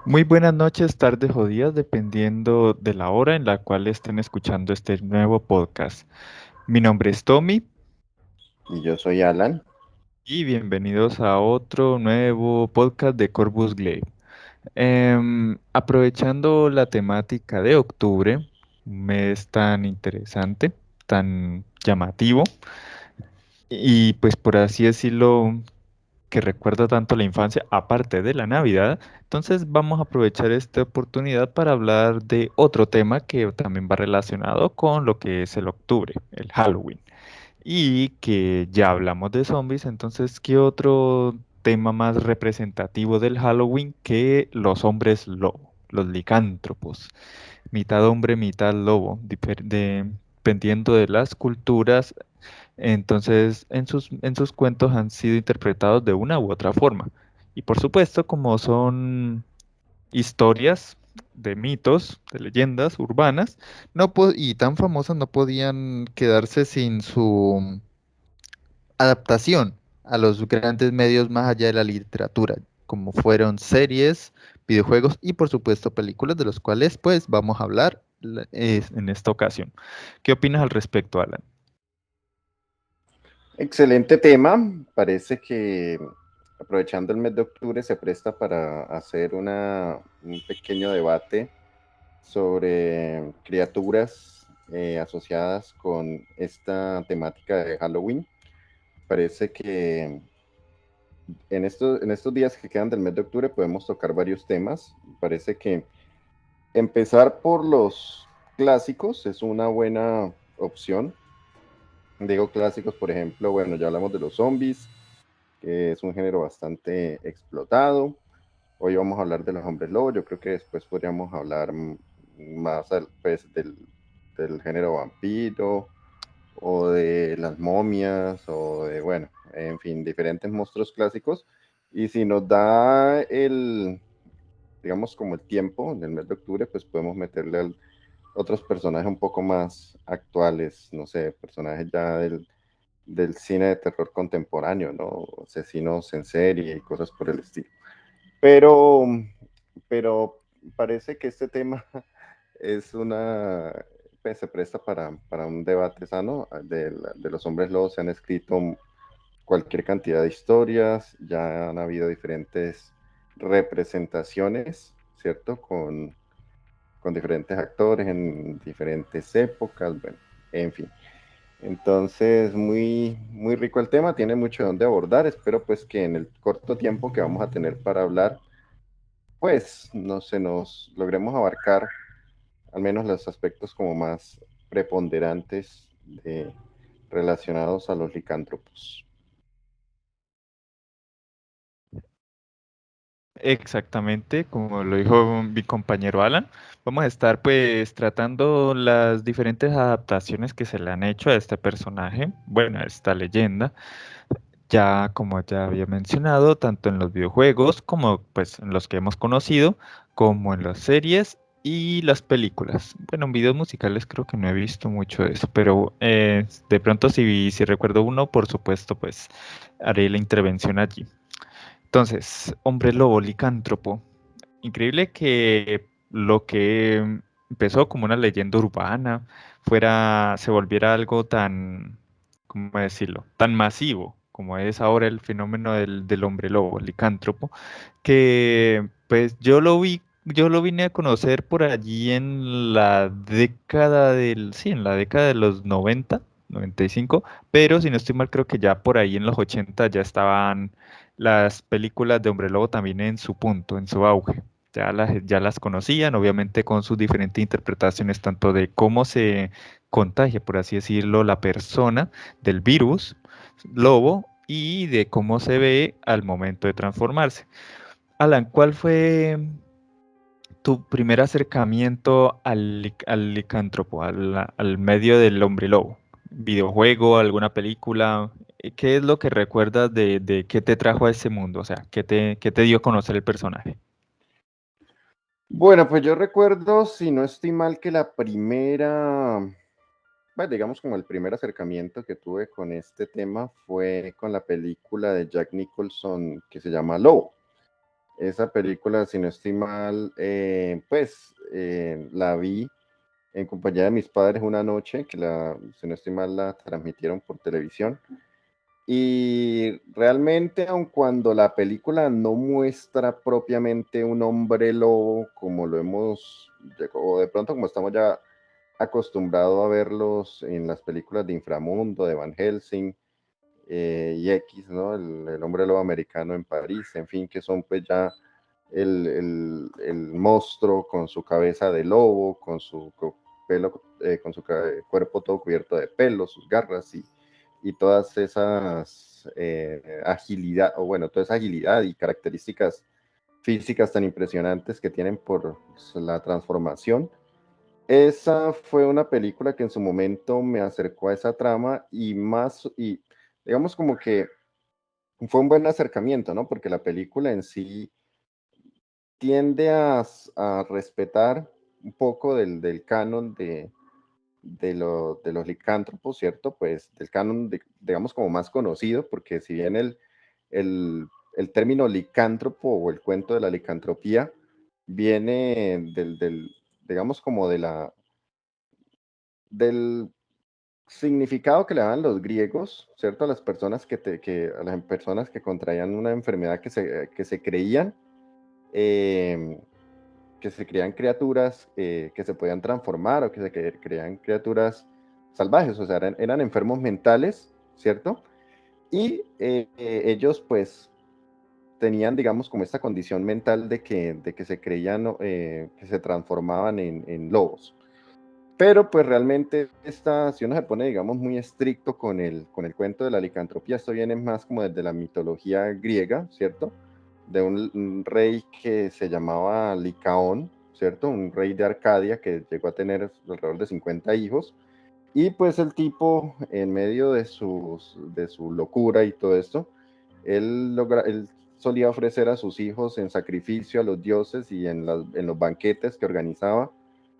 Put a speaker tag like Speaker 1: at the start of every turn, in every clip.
Speaker 1: Muy buenas noches, tardes o días, dependiendo de la hora en la cual estén escuchando este nuevo podcast. Mi nombre es Tommy
Speaker 2: Y yo soy Alan.
Speaker 1: y bienvenidos a otro nuevo podcast de Corvus Glaive. Aprovechando la temática de octubre, un mes tan interesante, tan llamativo y pues por así decirlo, que recuerda tanto la infancia, aparte de la Navidad. Entonces vamos a aprovechar esta oportunidad para hablar de otro tema que también va relacionado con lo que es el octubre, el Halloween. Y que ya hablamos de zombies, entonces, ¿qué otro tema más representativo del Halloween que los hombres lobo, los licántropos? Mitad hombre, mitad lobo, dependiendo de las culturas. Entonces, en sus cuentos han sido interpretados de una u otra forma. Y por supuesto, como son historias de mitos, de leyendas urbanas, y tan famosas, no podían quedarse sin su adaptación a los grandes medios más allá de la literatura, como fueron series, videojuegos y por supuesto películas, de los cuales pues vamos a hablar en esta ocasión. ¿Qué opinas al respecto, Alan?
Speaker 2: Excelente tema. Parece que aprovechando el mes de octubre se presta para hacer un pequeño debate sobre criaturas asociadas con esta temática de Halloween. Parece que en estos días que quedan del mes de octubre podemos tocar varios temas. Parece que empezar por los clásicos es una buena opción. Digo clásicos, por ejemplo, bueno, ya hablamos de los zombies, que es un género bastante explotado. Hoy vamos a hablar de los hombres lobos. Yo creo que después podríamos hablar más pues, del género vampiro o de las momias o de, bueno, en fin, diferentes monstruos clásicos. Y si nos da digamos, como el tiempo del mes de octubre, pues podemos meterle otros personajes un poco más actuales, no sé, personajes ya del cine de terror contemporáneo, ¿no? Asesinos en serie y cosas por el estilo. Pero, pero parece que este tema es pues, se presta para un debate sano. De los hombres lobos se han escrito cualquier cantidad de historias, ya han habido diferentes representaciones, ¿cierto? Con diferentes actores en diferentes épocas, bueno, en fin. Entonces, muy rico el tema, tiene mucho de dónde abordar. Espero pues que en el corto tiempo que vamos a tener para hablar, pues no se nos logremos abarcar al menos los aspectos como más preponderantes relacionados a los licántropos.
Speaker 1: Exactamente, como lo dijo mi compañero Alan, vamos a estar pues tratando las diferentes adaptaciones que se le han hecho a este personaje, bueno, a esta leyenda, ya como ya había mencionado, tanto en los videojuegos como pues en los que hemos conocido, como en las series y las películas. Bueno, en videos musicales creo que no he visto mucho de eso, pero de pronto si recuerdo uno, por supuesto, pues haré la intervención allí. Entonces, hombre lobo, licántropo. Increíble que lo que empezó como una leyenda urbana se volviera algo tan, ¿cómo decirlo? Tan masivo como es ahora el fenómeno del hombre lobo, licántropo, que pues yo lo vine a conocer por allí en la década sí, en la década de los 95, pero si no estoy mal, creo que ya por ahí en los 80 ya estaban las películas de hombre lobo también en su punto, en su auge. Ya las conocían, obviamente con sus diferentes interpretaciones, tanto de cómo se contagia, por así decirlo, la persona del virus lobo y de cómo se ve al momento de transformarse. Alan, ¿cuál fue tu primer acercamiento al licántropo, al medio del hombre lobo? ¿Videojuego, alguna película? ¿Qué es lo que recuerdas de qué te trajo a ese mundo? O sea, ¿qué te dio a conocer el personaje?
Speaker 2: Bueno, pues yo recuerdo, si no estoy mal, que la primera, bueno, digamos como el primer acercamiento que tuve con este tema fue con la película de Jack Nicholson que se llama Lobo. Esa película, si no estoy mal, pues la vi en compañía de mis padres una noche, que si no estoy mal, la transmitieron por televisión. Y realmente, aun cuando la película no muestra propiamente un hombre lobo como lo hemos, o de pronto como estamos ya acostumbrados a verlos en las películas de Inframundo, de Van Helsing, y X, ¿no? El hombre lobo americano en París, en fin, que son pues ya el monstruo con su cabeza de lobo, con su pelo, con su cuerpo todo cubierto de pelo, sus garras y todas esas agilidad, o bueno, toda esa agilidad y características físicas tan impresionantes que tienen por la transformación. Esa fue una película que en su momento me acercó a esa trama y más, y digamos como que fue un buen acercamiento, ¿no? Porque la película en sí tiende a respetar un poco del canon de los licántropos, ¿cierto? Pues del canon, digamos, como más conocido, porque si bien el término licántropo o el cuento de la licantropía viene digamos, como del significado que le daban los griegos, ¿cierto? A las personas a las personas que contraían una enfermedad que se creían, eh, que se creían criaturas que se podían transformar o que se creían criaturas salvajes, o sea, eran enfermos mentales, ¿cierto? Y ellos pues tenían, digamos, como esta condición mental de que se creían que se transformaban en lobos. Pero pues realmente si uno se pone, digamos, muy estricto con el cuento de la licantropía, esto viene más como desde la mitología griega, ¿cierto? De un rey que se llamaba Licaón, ¿cierto? Un rey de Arcadia que llegó a tener alrededor de 50 hijos. Y pues el tipo, en medio de su locura y todo esto, él solía ofrecer a sus hijos en sacrificio a los dioses y en los banquetes que organizaba,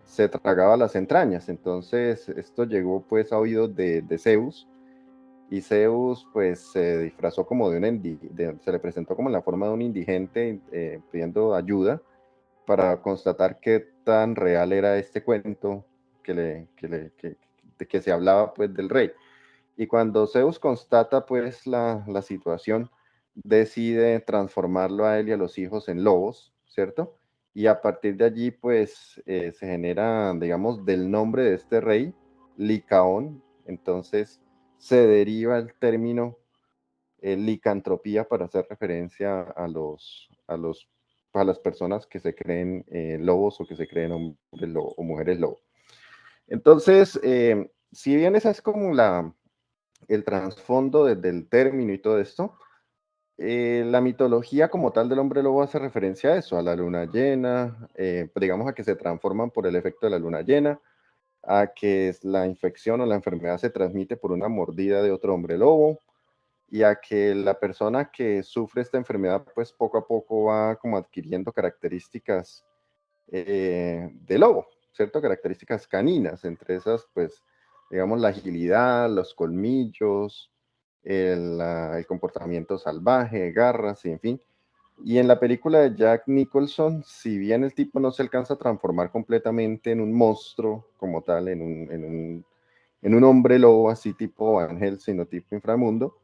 Speaker 2: se tragaba las entrañas. Entonces esto llegó pues a oídos de Zeus, y Zeus pues se disfrazó como se le presentó como en la forma de un indigente pidiendo ayuda para constatar qué tan real era este cuento de que se hablaba pues del rey. Y cuando Zeus constata pues la situación, decide transformarlo a él y a los hijos en lobos, ¿cierto? Y a partir de allí pues se genera, digamos, del nombre de este rey, Licaón. Entonces se deriva el término licantropía para hacer referencia a las personas que se creen lobos o que se creen hombres lobo o mujeres lobo. Entonces, si bien esa es como el trasfondo del término y todo esto, la mitología como tal del hombre lobo hace referencia a eso, a la luna llena, pues digamos a que se transforman por el efecto de la luna llena, a que la infección o la enfermedad se transmite por una mordida de otro hombre lobo, y a que la persona que sufre esta enfermedad pues poco a poco va como adquiriendo características de lobo, ¿cierto? Características caninas, entre esas pues digamos la agilidad, los colmillos, el comportamiento salvaje, garras, y en fin. Y en la película de Jack Nicholson, si bien el tipo no se alcanza a transformar completamente en un monstruo como tal, en un hombre lobo así tipo Van Helsing o tipo Inframundo,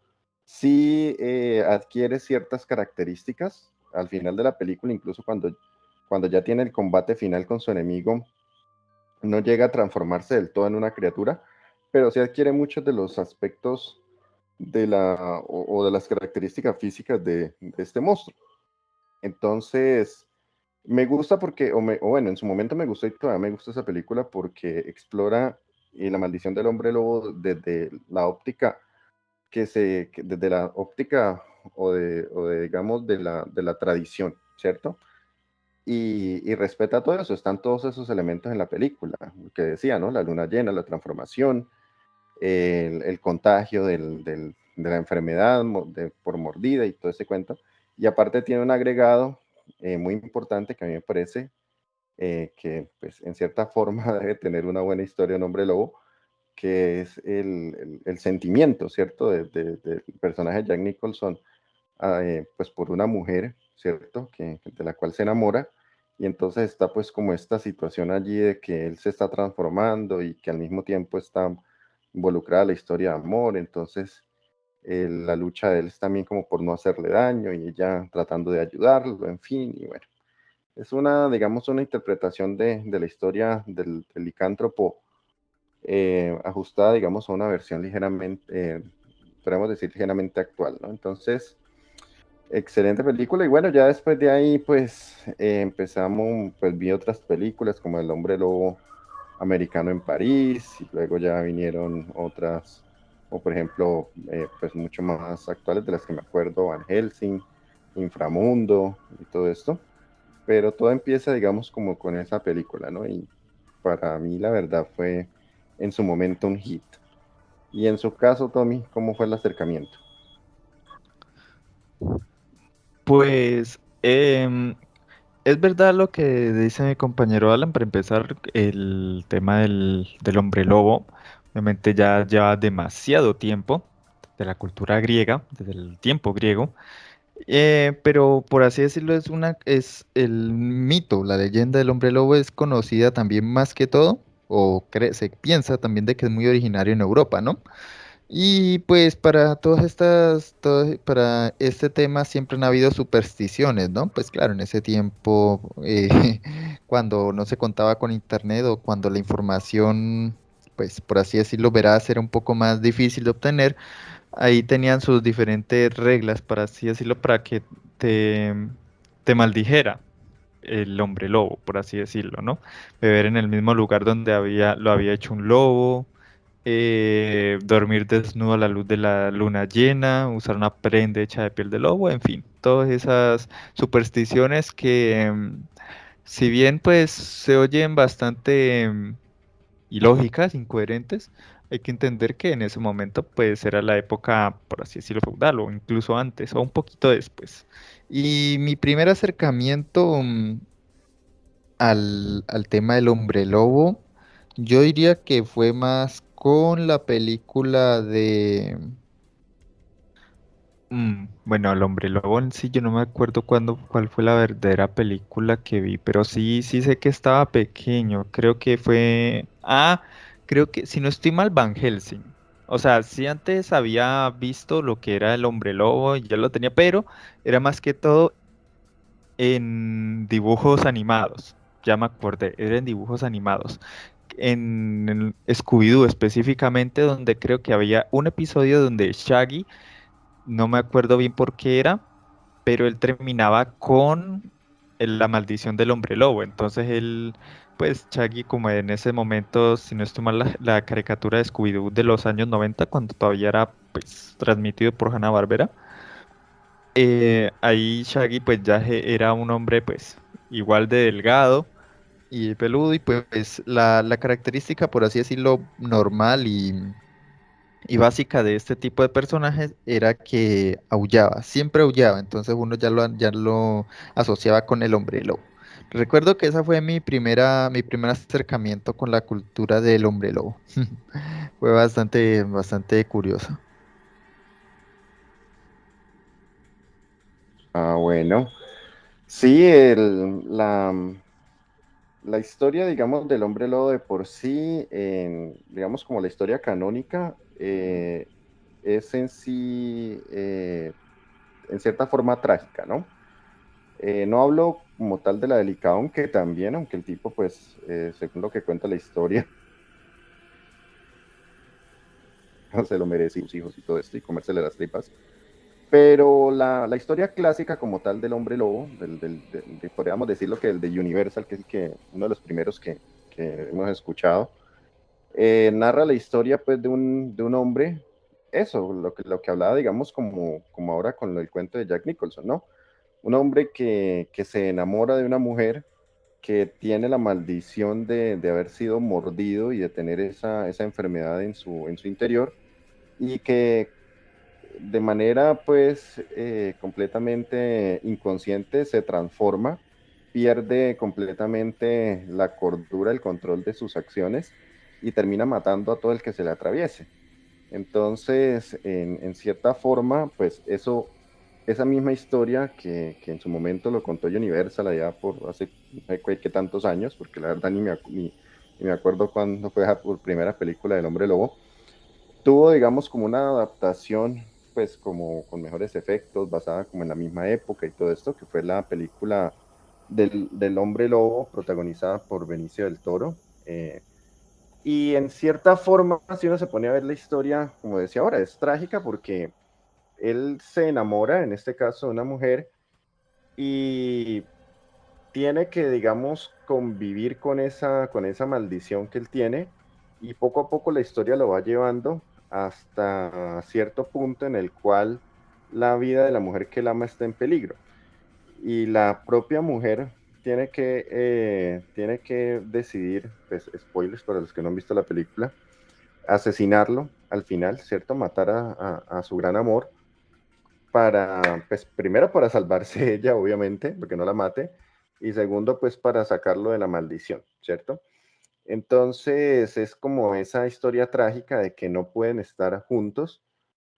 Speaker 2: sí adquiere ciertas características al final de la película, incluso cuando ya tiene el combate final con su enemigo, no llega a transformarse del todo en una criatura, pero sí adquiere muchos de los aspectos o de las características físicas de este monstruo. Entonces, me gusta o bueno, en su momento me gustó y todavía me gusta esa película porque explora la maldición del hombre lobo desde la óptica desde la óptica digamos, de la tradición, ¿cierto? Y respeta todo eso, están todos esos elementos en la película, lo que decía, ¿no? La luna llena, la transformación, el contagio de la enfermedad por mordida y todo ese cuento. Y aparte tiene un agregado muy importante que a mí me parece que pues, en cierta forma debe tener una buena historia un hombre lobo, que es el sentimiento, ¿cierto? Del personaje Jack Nicholson, pues por una mujer ¿cierto? De la cual se enamora. Y entonces está pues como esta situación allí de que él se está transformando y que al mismo tiempo está involucrada la historia de amor. Entonces la lucha de él es también como por no hacerle daño y ella tratando de ayudarlo, en fin, y bueno. Es una, digamos, una interpretación de la historia del licántropo ajustada, digamos, a una versión ligeramente, podemos decir, ligeramente actual, ¿no? Entonces, excelente película. Y bueno, ya después de ahí, pues, empezamos, pues, vi otras películas como El Hombre Lobo Americano en París, y luego ya vinieron otras, o por ejemplo, pues, mucho más actuales de las que me acuerdo, Van Helsing, Inframundo y todo esto. Pero todo empieza, digamos, como con esa película, ¿no? Y para mí, la verdad, fue en su momento un hit. Y en su caso, Tommy, ¿cómo fue el acercamiento?
Speaker 1: Pues es verdad lo que dice mi compañero Alan. Para empezar, el tema del hombre lobo, obviamente ya lleva demasiado tiempo de la cultura griega, desde el tiempo griego. Pero por así decirlo, es el mito, la leyenda del hombre lobo es conocida también más que todo, se piensa también de que es muy originario en Europa, ¿no? Y pues para este tema siempre han habido supersticiones, ¿no? Pues claro, en ese tiempo, cuando no se contaba con internet o cuando la información, pues por así decirlo, veraz era un poco más difícil de obtener. Ahí tenían sus diferentes reglas, para así decirlo, para que te, te maldijera el hombre lobo, por así decirlo, ¿no? Beber en el mismo lugar donde lo había hecho un lobo, dormir desnudo a la luz de la luna llena, usar una prenda hecha de piel de lobo, en fin, todas esas supersticiones que, si bien pues se oyen bastante ilógicas, incoherentes, hay que entender que en ese momento pues era la época, por así decirlo, feudal o incluso antes o un poquito después. Y mi primer acercamiento al tema del hombre lobo, yo diría que fue más con la película bueno, el hombre lobo en sí, yo no me acuerdo cuál fue la verdadera película que vi, pero sí, sí sé que estaba pequeño. Creo que, si no estoy mal, Van Helsing. O sea, sí antes había visto lo que era el hombre lobo y ya lo tenía, pero era más que todo en dibujos animados. Ya me acordé, era en dibujos animados. En Scooby-Doo específicamente, donde creo que había un episodio donde Shaggy, no me acuerdo bien por qué era, pero él terminaba con la maldición del hombre lobo. Entonces él, pues Shaggy, como en ese momento, si no estoy mal, la caricatura de Scooby-Doo de los años 90, cuando todavía era pues transmitido por Hanna-Barbera, ahí Shaggy pues ya era un hombre pues igual de delgado y peludo, y pues la característica, por así decirlo, normal y básica de este tipo de personajes era que aullaba, siempre aullaba, entonces uno ya lo asociaba con el hombre lobo. Recuerdo que esa fue mi primer acercamiento con la cultura del hombre lobo. Fue bastante curioso.
Speaker 2: Ah, bueno. Sí, la historia, digamos, del hombre lobo de por sí, digamos, como la historia canónica, es en sí, en cierta forma trágica, ¿no? No hablo como tal de la de Licaón, que también, aunque el tipo, pues, según lo que cuenta la historia, no se lo merece sus hijos y todo esto, y comérsele las tripas. Pero la historia clásica como tal del hombre lobo, podríamos decirlo que el de Universal, que es el uno de los primeros que hemos escuchado, narra la historia pues de un hombre, eso, lo que hablaba, digamos, como ahora con el cuento de Jack Nicholson, ¿no? Un hombre que se enamora de una mujer que tiene la maldición de haber sido mordido y de tener esa enfermedad en su interior, y que de manera pues completamente inconsciente se transforma, pierde completamente la cordura, el control de sus acciones y termina matando a todo el que se le atraviese. Entonces, en cierta forma, pues eso esa misma historia que en su momento lo contó Universal allá por hace no sé qué tantos años, porque la verdad ni me acuerdo cuándo fue la por primera película del Hombre Lobo, tuvo, digamos, como una adaptación, pues como con mejores efectos, basada como en la misma época y todo esto, que fue la película del Hombre Lobo, protagonizada por Benicio del Toro. Y en cierta forma, si uno se pone a ver la historia, como decía ahora, es trágica porque él se enamora, en este caso, de una mujer y tiene que, digamos, convivir con esa maldición que él tiene y poco a poco la historia lo va llevando hasta cierto punto en el cual la vida de la mujer que él ama está en peligro. Y la propia mujer tiene que decidir, pues spoilers para los que no han visto la película, asesinarlo al final, ¿cierto? Matar a su gran amor para, pues primero para salvarse ella, obviamente, porque no la mate, y segundo, pues para sacarlo de la maldición, ¿cierto? Entonces es como esa historia trágica de que no pueden estar juntos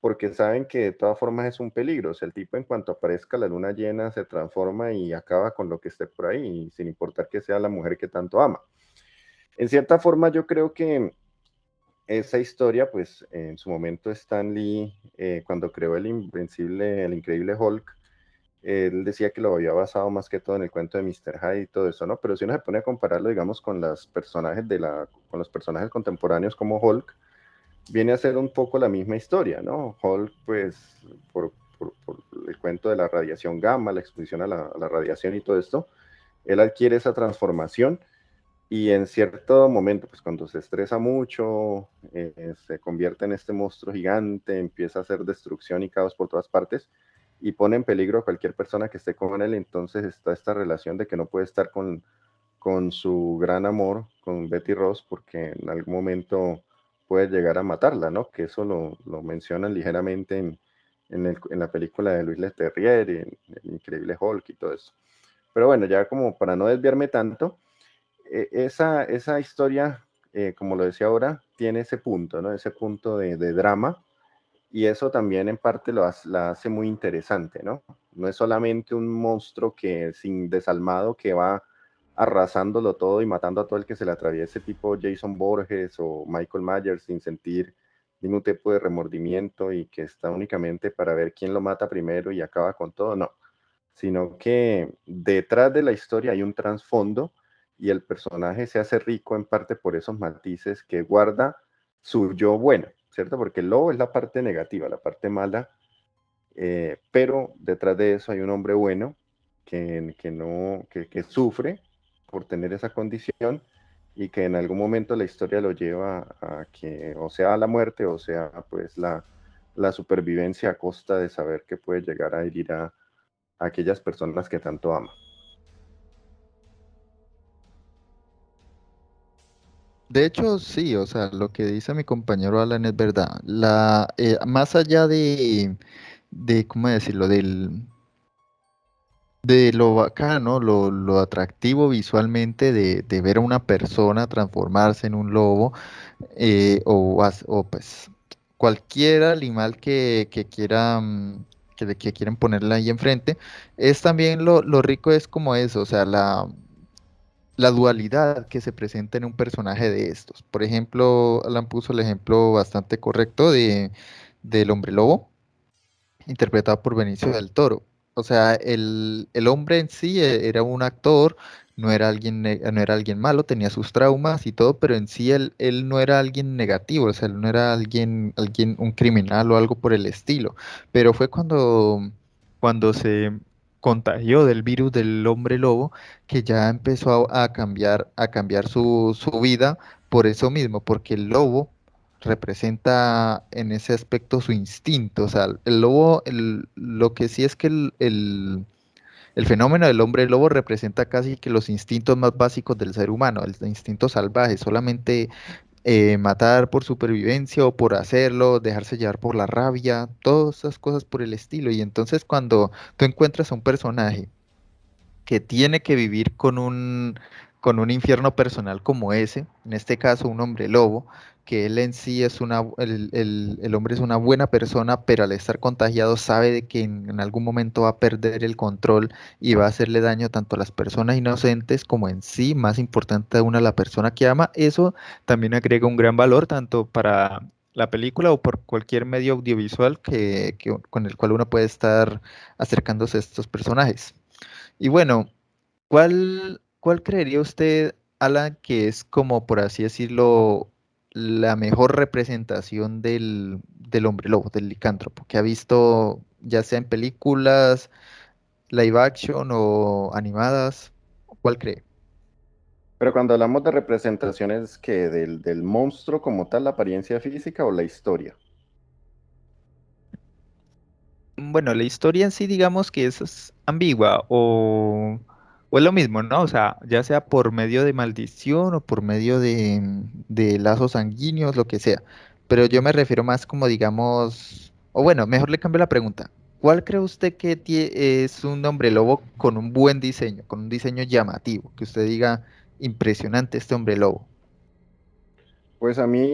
Speaker 2: porque saben que de todas formas es un peligro. O sea, el tipo en cuanto aparezca la luna llena se transforma y acaba con lo que esté por ahí, sin importar que sea la mujer que tanto ama. En cierta forma yo creo que esa historia, pues en su momento Stan Lee, cuando creó el Invencible, el Increíble Hulk, él decía que lo había basado más que todo en el cuento de Mr. Hyde y todo eso, ¿no? Pero si uno se pone a compararlo, digamos, con los personajes con los personajes contemporáneos como Hulk, viene a ser un poco la misma historia, ¿no? Hulk, pues, por el cuento de la radiación gamma, la exposición a la radiación y todo esto, él adquiere esa transformación y en cierto momento, pues cuando se estresa mucho, se convierte en este monstruo gigante, empieza a hacer destrucción y caos por todas partes y pone en peligro a cualquier persona que esté con él. Entonces está esta relación de que no puede estar con su gran amor, con Betty Ross, porque en algún momento puede llegar a matarla, ¿no? Que eso lo mencionan ligeramente en la película de Luis Leterrier, en El Increíble Hulk y todo eso. Pero bueno, ya como para no desviarme tanto, esa historia, como lo decía ahora, tiene ese punto, ¿no? Ese punto de drama y eso también en parte la hace muy interesante, ¿no? No es solamente un monstruo que sin desalmado que va arrasándolo todo y matando a todo el que se le atraviese, tipo Jason Borges o Michael Myers, sin sentir ningún tipo de remordimiento y que está únicamente para ver quién lo mata primero y acaba con todo, no, sino que detrás de la historia hay un trasfondo y el personaje se hace rico en parte por esos matices que guarda su yo bueno, ¿cierto? Porque el lobo es la parte negativa, la parte mala, pero detrás de eso hay un hombre bueno que no, que sufre por tener esa condición y que en algún momento la historia lo lleva a que o sea a la muerte o sea pues la supervivencia a costa de saber que puede llegar a herir a aquellas personas que tanto ama.
Speaker 1: De hecho, sí, o sea, lo que dice mi compañero Alan es verdad. Más allá ¿cómo decirlo? De lo bacano, lo atractivo visualmente de ver a una persona transformarse en un lobo, o pues cualquier animal que quieran, que quieren ponerle ahí enfrente, es también lo rico es como eso, o sea, la dualidad que se presenta en un personaje de estos. Por ejemplo, Alan puso el ejemplo bastante correcto del hombre lobo, interpretado por Benicio del Toro. O sea, el hombre en sí era un actor, no era alguien, no era alguien malo, tenía sus traumas y todo, pero en sí él no era alguien negativo, o sea, él no era un criminal o algo por el estilo. Pero fue cuando se contagió del virus del hombre lobo que ya empezó a cambiar su vida por eso mismo, porque el lobo representa en ese aspecto su instinto. O sea, el lobo, lo que sí es que el fenómeno del hombre lobo representa casi que los instintos más básicos del ser humano, el instinto salvaje, solamente matar por supervivencia o por hacerlo, dejarse llevar por la rabia, todas esas cosas por el estilo. Y entonces cuando tú encuentras a un personaje que tiene que vivir con un infierno personal como ese, en este caso un hombre lobo, que él en sí es el hombre es una buena persona, pero al estar contagiado sabe de que en algún momento va a perder el control y va a hacerle daño tanto a las personas inocentes como en sí, más importante aún a la persona que ama. Eso también agrega un gran valor tanto para la película o por cualquier medio audiovisual con el cual uno puede estar acercándose a estos personajes. Y bueno, ¿cuál creería usted, Alan, que es como, por así decirlo, la mejor representación del hombre lobo, del licántropo, que ha visto ya sea en películas, live action o animadas? ¿Cuál cree?
Speaker 2: Pero cuando hablamos de representaciones, que del monstruo como tal, la apariencia física o la historia.
Speaker 1: Bueno, la historia en sí, digamos que es ambigua o es lo mismo, ¿no? O sea, ya sea por medio de maldición o por medio de lazos sanguíneos, lo que sea. Pero yo me refiero más como, digamos, o bueno, mejor le cambio la pregunta. ¿Cuál cree usted que es un hombre lobo con un buen diseño, con un diseño llamativo? Que usted diga, impresionante este hombre lobo.
Speaker 2: Pues a mí,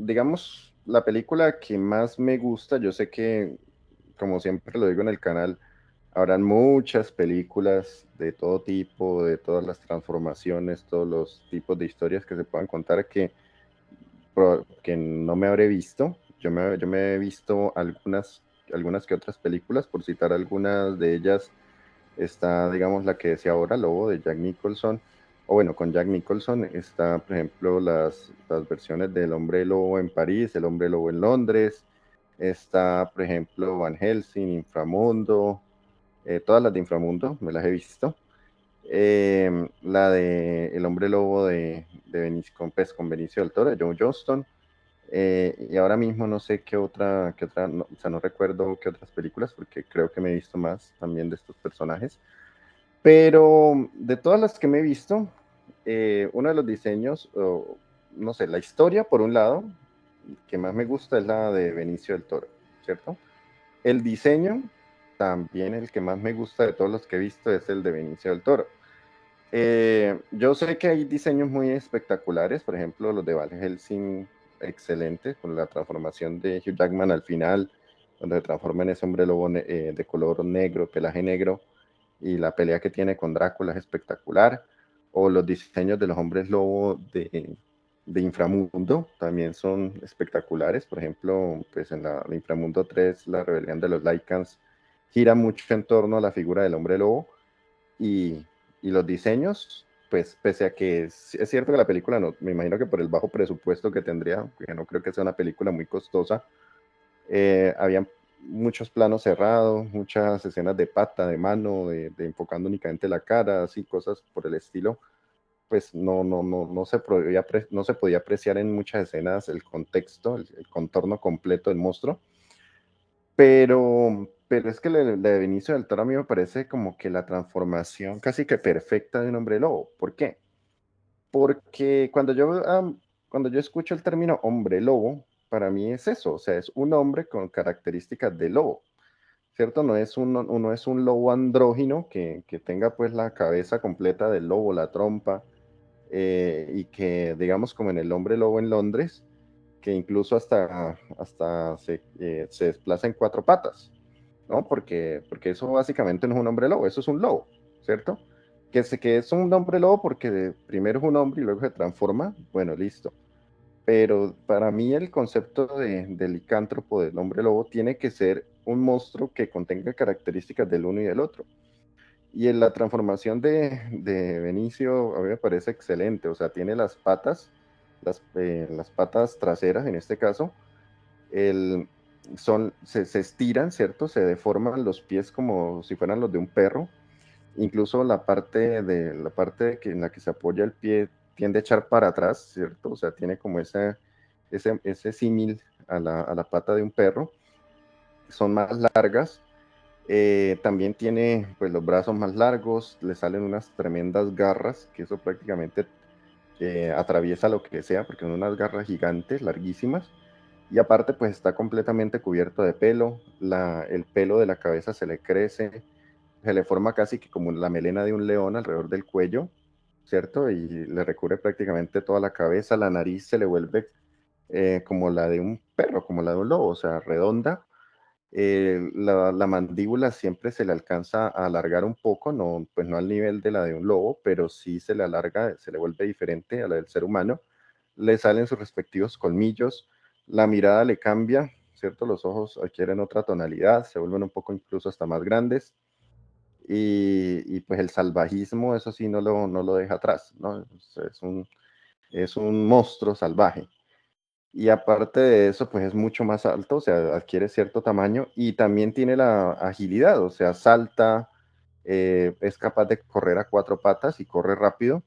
Speaker 2: digamos, la película que más me gusta, yo sé que, como siempre lo digo en el canal, habrán muchas películas de todo tipo, de todas las transformaciones, todos los tipos de historias que se puedan contar que no me habré visto. Yo me he visto algunas que otras películas, por citar algunas de ellas. Está, digamos, la que decía ahora, Lobo, de Jack Nicholson. O bueno, con Jack Nicholson está, por ejemplo, las versiones del Hombre Lobo en París, el Hombre Lobo en Londres. Está, por ejemplo, Van Helsing, Inframundo. Todas las de Inframundo me las he visto. La de El Hombre Lobo de con Benicio del Toro, de Joe Johnston. Y ahora mismo no sé qué otra, no, o sea, no recuerdo qué otras películas, porque creo que me he visto más también de estos personajes. Pero de todas las que me he visto, uno de los diseños, no sé, la historia, por un lado, que más me gusta es la de Benicio del Toro, ¿cierto? El diseño, también el que más me gusta de todos los que he visto es el de Benicio del Toro. Yo sé que hay diseños muy espectaculares, por ejemplo, los de Van Helsing, excelente, con la transformación de Hugh Jackman al final, cuando se transforma en ese hombre lobo de color negro, pelaje negro, y la pelea que tiene con Drácula es espectacular. O los diseños de los hombres lobo de Inframundo también son espectaculares. Por ejemplo, pues en la Inframundo 3, la rebelión de los Lycans gira mucho en torno a la figura del hombre lobo, y, y los diseños, pues pese a que es cierto que la película, no, me imagino que por el bajo presupuesto que tendría, que no creo que sea una película muy costosa, había muchos planos cerrados, muchas escenas de pata, de mano, de enfocando únicamente la cara, así cosas por el estilo. Pues no se podía apreciar en muchas escenas el contexto, el contorno completo del monstruo. Pero es que la de Benicio del Toro a mí me parece como que la transformación casi que perfecta de un hombre lobo. ¿Por qué? Porque cuando yo escucho el término hombre lobo, para mí es eso, o sea, es un hombre con características de lobo, ¿cierto? No es un lobo andrógino que tenga pues la cabeza completa del lobo, la trompa, y que digamos como en el hombre lobo en Londres, que incluso hasta se desplaza en cuatro patas, ¿no? Porque eso básicamente no es un hombre lobo, eso es un lobo, ¿cierto? Que es un hombre lobo porque primero es un hombre y luego se transforma, bueno, listo. Pero para mí el concepto del licántropo, del hombre lobo, tiene que ser un monstruo que contenga características del uno y del otro. Y en la transformación de Benicio a mí me parece excelente, o sea, tiene las patas, las patas traseras en este caso, el, se estiran, ¿cierto? Se deforman los pies como si fueran los de un perro. Incluso la parte en la que se apoya el pie tiende a echar para atrás, ¿cierto? O sea, tiene como ese símil a la pata de un perro. Son más largas. También tiene pues los brazos más largos, le salen unas tremendas garras, que eso prácticamente atraviesa lo que sea, porque son unas garras gigantes, larguísimas. Y aparte, pues está completamente cubierto de pelo. El pelo de la cabeza se le crece, se le forma casi que como la melena de un león alrededor del cuello. ¿cierto? Y le recubre prácticamente toda la cabeza, la nariz se le vuelve como la de un perro, como la de un lobo, o sea, redonda. La mandíbula siempre se le alcanza a alargar un poco, no, pues no al nivel de la de un lobo, pero sí se le alarga, se le vuelve diferente a la del ser humano. Le salen sus respectivos colmillos, la mirada le cambia, ¿cierto? Los ojos adquieren otra tonalidad, se vuelven un poco incluso hasta más grandes. Y pues el salvajismo, eso sí, no lo deja atrás, ¿no? Es un monstruo salvaje. Y aparte de eso, pues es mucho más alto, o sea, adquiere cierto tamaño y también tiene la agilidad, o sea, salta, es capaz de correr a cuatro patas y corre rápido,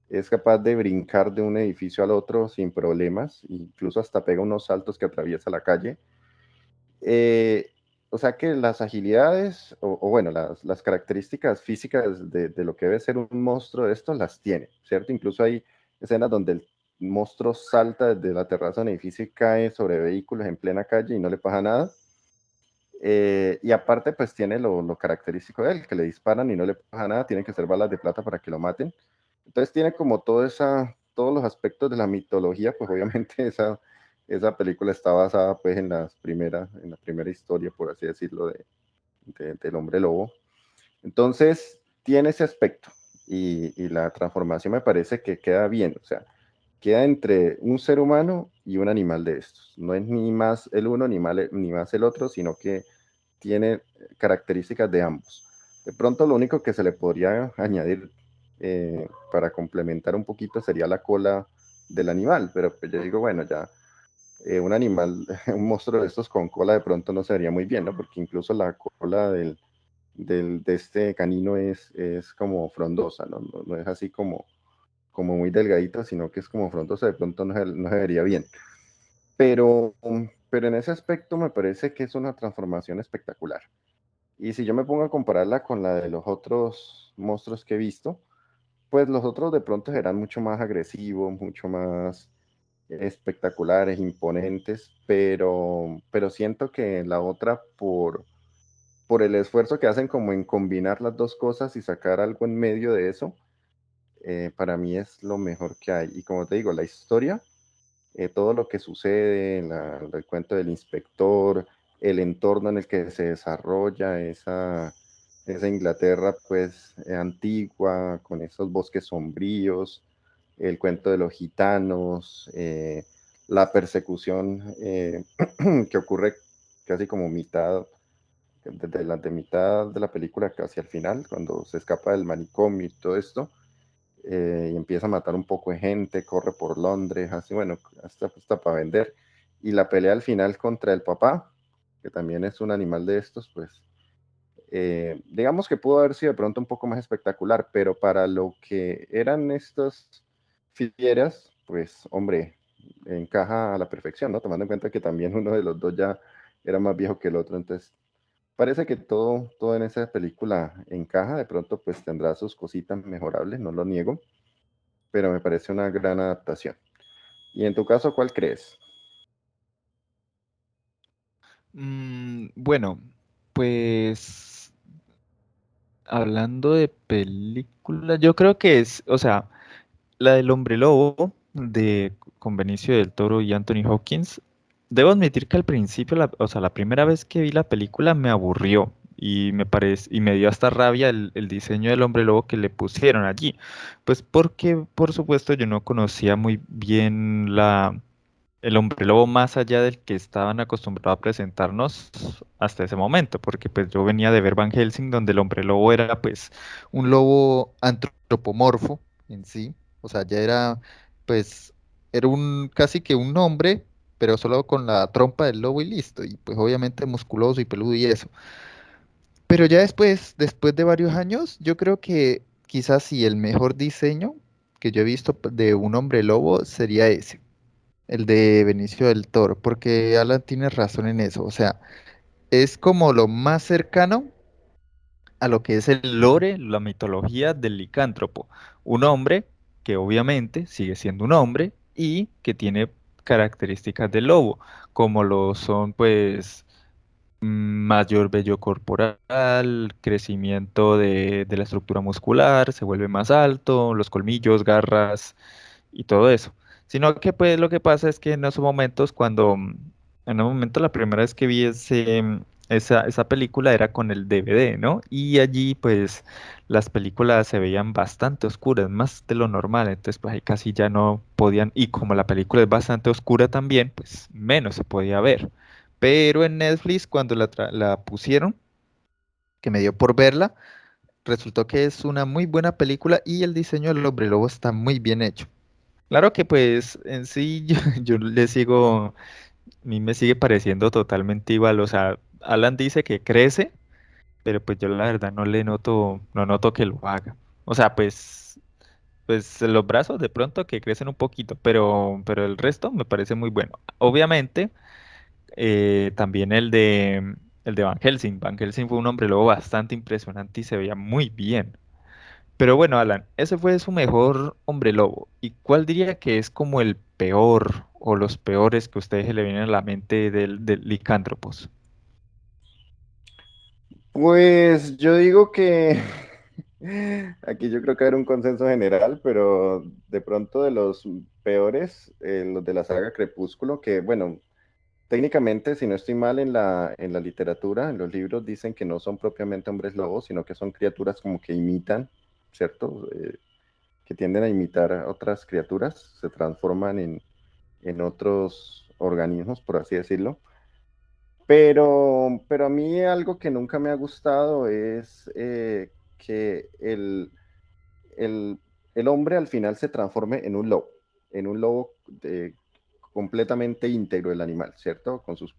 Speaker 2: es capaz de brincar de un edificio al otro sin problemas, incluso hasta pega unos saltos que atraviesa la calle. Eh, o sea que las agilidades, o bueno, las características físicas de lo que debe ser un monstruo de estos las tiene, ¿cierto? Incluso hay escenas donde el monstruo salta desde la terraza de un edificio y cae sobre vehículos en plena calle y no le pasa nada. Y aparte, pues tiene lo característico de él, que le disparan y no le pasa nada, tienen que ser balas de plata para que lo maten. Entonces tiene como todos los aspectos de la mitología, pues obviamente esa película está basada pues en la primera historia, por así decirlo, del hombre lobo. Entonces tiene ese aspecto y la transformación me parece que queda bien, o sea, queda entre un ser humano y un animal de estos. No es ni más el uno ni más el otro, sino que tiene características de ambos. De pronto lo único que se le podría añadir para complementar un poquito sería la cola del animal, pero pues yo digo, bueno, ya un animal, un monstruo de estos con cola de pronto no se vería muy bien, ¿no? Porque incluso la cola de este canino es como frondosa, ¿no? No es así como muy delgadita, sino que es como frondosa, de pronto no se vería bien. Pero en ese aspecto me parece que es una transformación espectacular. Y si yo me pongo a compararla con la de los otros monstruos que he visto, pues los otros de pronto serán mucho más agresivos, mucho más espectaculares, imponentes, pero siento que la otra, por el esfuerzo que hacen como en combinar las dos cosas y sacar algo en medio de eso, para mí es lo mejor que hay. Y como te digo, la historia, todo lo que sucede, el cuento del inspector, el entorno en el que se desarrolla esa Inglaterra pues antigua, con esos bosques sombríos, el cuento de los gitanos, la persecución que ocurre casi como desde la de mitad de la película casi al final, cuando se escapa del manicomio y todo esto, y empieza a matar un poco de gente, corre por Londres, así bueno, hasta para vender. Y la pelea al final contra el papá, que también es un animal de estos, pues digamos que pudo haber sido de pronto un poco más espectacular, pero para lo que eran estas fieras, pues hombre, encaja a la perfección, ¿no? Tomando en cuenta que también uno de los dos ya era más viejo que el otro, entonces parece que todo en esa película encaja, de pronto pues tendrá sus cositas mejorables, no lo niego, pero me parece una gran adaptación. Y en tu caso, ¿cuál crees?
Speaker 1: Bueno, pues hablando de películas, yo creo que es, o sea, la del Hombre Lobo de con Benicio del Toro y Anthony Hopkins. Debo admitir que al principio, o sea, la primera vez que vi la película me aburrió y me dio hasta rabia el diseño del Hombre Lobo que le pusieron allí. Pues porque, por supuesto, yo no conocía muy bien el Hombre Lobo más allá del que estaban acostumbrados a presentarnos hasta ese momento, porque pues yo venía de ver Van Helsing, donde el Hombre Lobo era pues un lobo antropomorfo en sí, o sea, ya era pues era un casi que un hombre, pero solo con la trompa del lobo y listo, y pues obviamente musculoso y peludo y eso. Pero ya después de varios años, yo creo que quizás sí el mejor diseño que yo he visto de un hombre lobo sería ese, el de Benicio del Toro, porque Alan tiene razón en eso, o sea, es como lo más cercano a lo que es el lore, la mitología del licántropo, un hombre que obviamente sigue siendo un hombre y que tiene características de lobo, como lo son pues mayor vello corporal, crecimiento de la estructura muscular, se vuelve más alto, los colmillos, garras y todo eso. Sino que pues lo que pasa es que en esos momentos en un momento la primera vez que vi esa película era con el DVD, ¿no? Y allí pues las películas se veían bastante oscuras, más de lo normal, entonces pues ahí casi ya no podían, y como la película es bastante oscura también, pues menos se podía ver. Pero en Netflix cuando la pusieron, que me dio por verla, resultó que es una muy buena película y el diseño del hombre lobo está muy bien hecho. Claro que pues en sí yo le sigo, a mí me sigue pareciendo totalmente igual, o sea, Alan dice que crece, pero pues yo la verdad no noto que lo haga. O sea, pues los brazos de pronto que crecen un poquito, pero el resto me parece muy bueno. Obviamente, también el de Van Helsing. Van Helsing fue un hombre lobo bastante impresionante y se veía muy bien. Pero bueno, Alan, ese fue su mejor hombre lobo. ¿Y cuál diría que es como el peor o los peores que a ustedes se le vienen a la mente del licántropos?
Speaker 2: Pues yo digo que aquí yo creo que era un consenso general, pero de pronto de los peores, los de la saga Crepúsculo, que bueno, técnicamente, si no estoy mal en la literatura, en los libros dicen que no son propiamente hombres lobos, sino que son criaturas como que imitan, ¿cierto? Que tienden a imitar a otras criaturas, se transforman en otros organismos, por así decirlo. Pero a mí algo que nunca me ha gustado es que el, el hombre al final se transforme en un lobo completamente íntegro el animal, ¿cierto? Con sus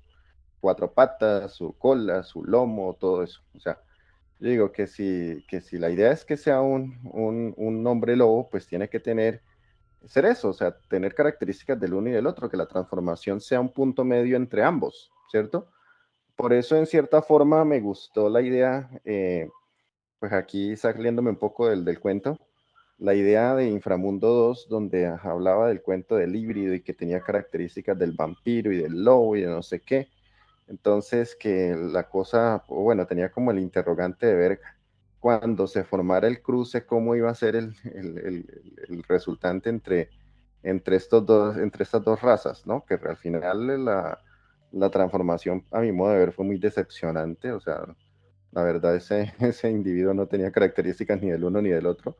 Speaker 2: cuatro patas, su cola, su lomo, todo eso. O sea, yo digo que si la idea es que sea un hombre lobo, pues tiene que ser eso, o sea, tener características del uno y del otro, que la transformación sea un punto medio entre ambos, ¿cierto? Por eso, en cierta forma, me gustó la idea, pues aquí saliéndome un poco del cuento, la idea de Inframundo 2, donde hablaba del cuento del híbrido y que tenía características del vampiro y del lobo y de no sé qué. Entonces, que la cosa, o bueno, tenía como el interrogante de ver cuando se formara el cruce, cómo iba a ser el resultante entre estas dos razas, ¿no? Que al final la transformación, a mi modo de ver, fue muy decepcionante. O sea, la verdad, ese individuo no tenía características ni del uno ni del otro.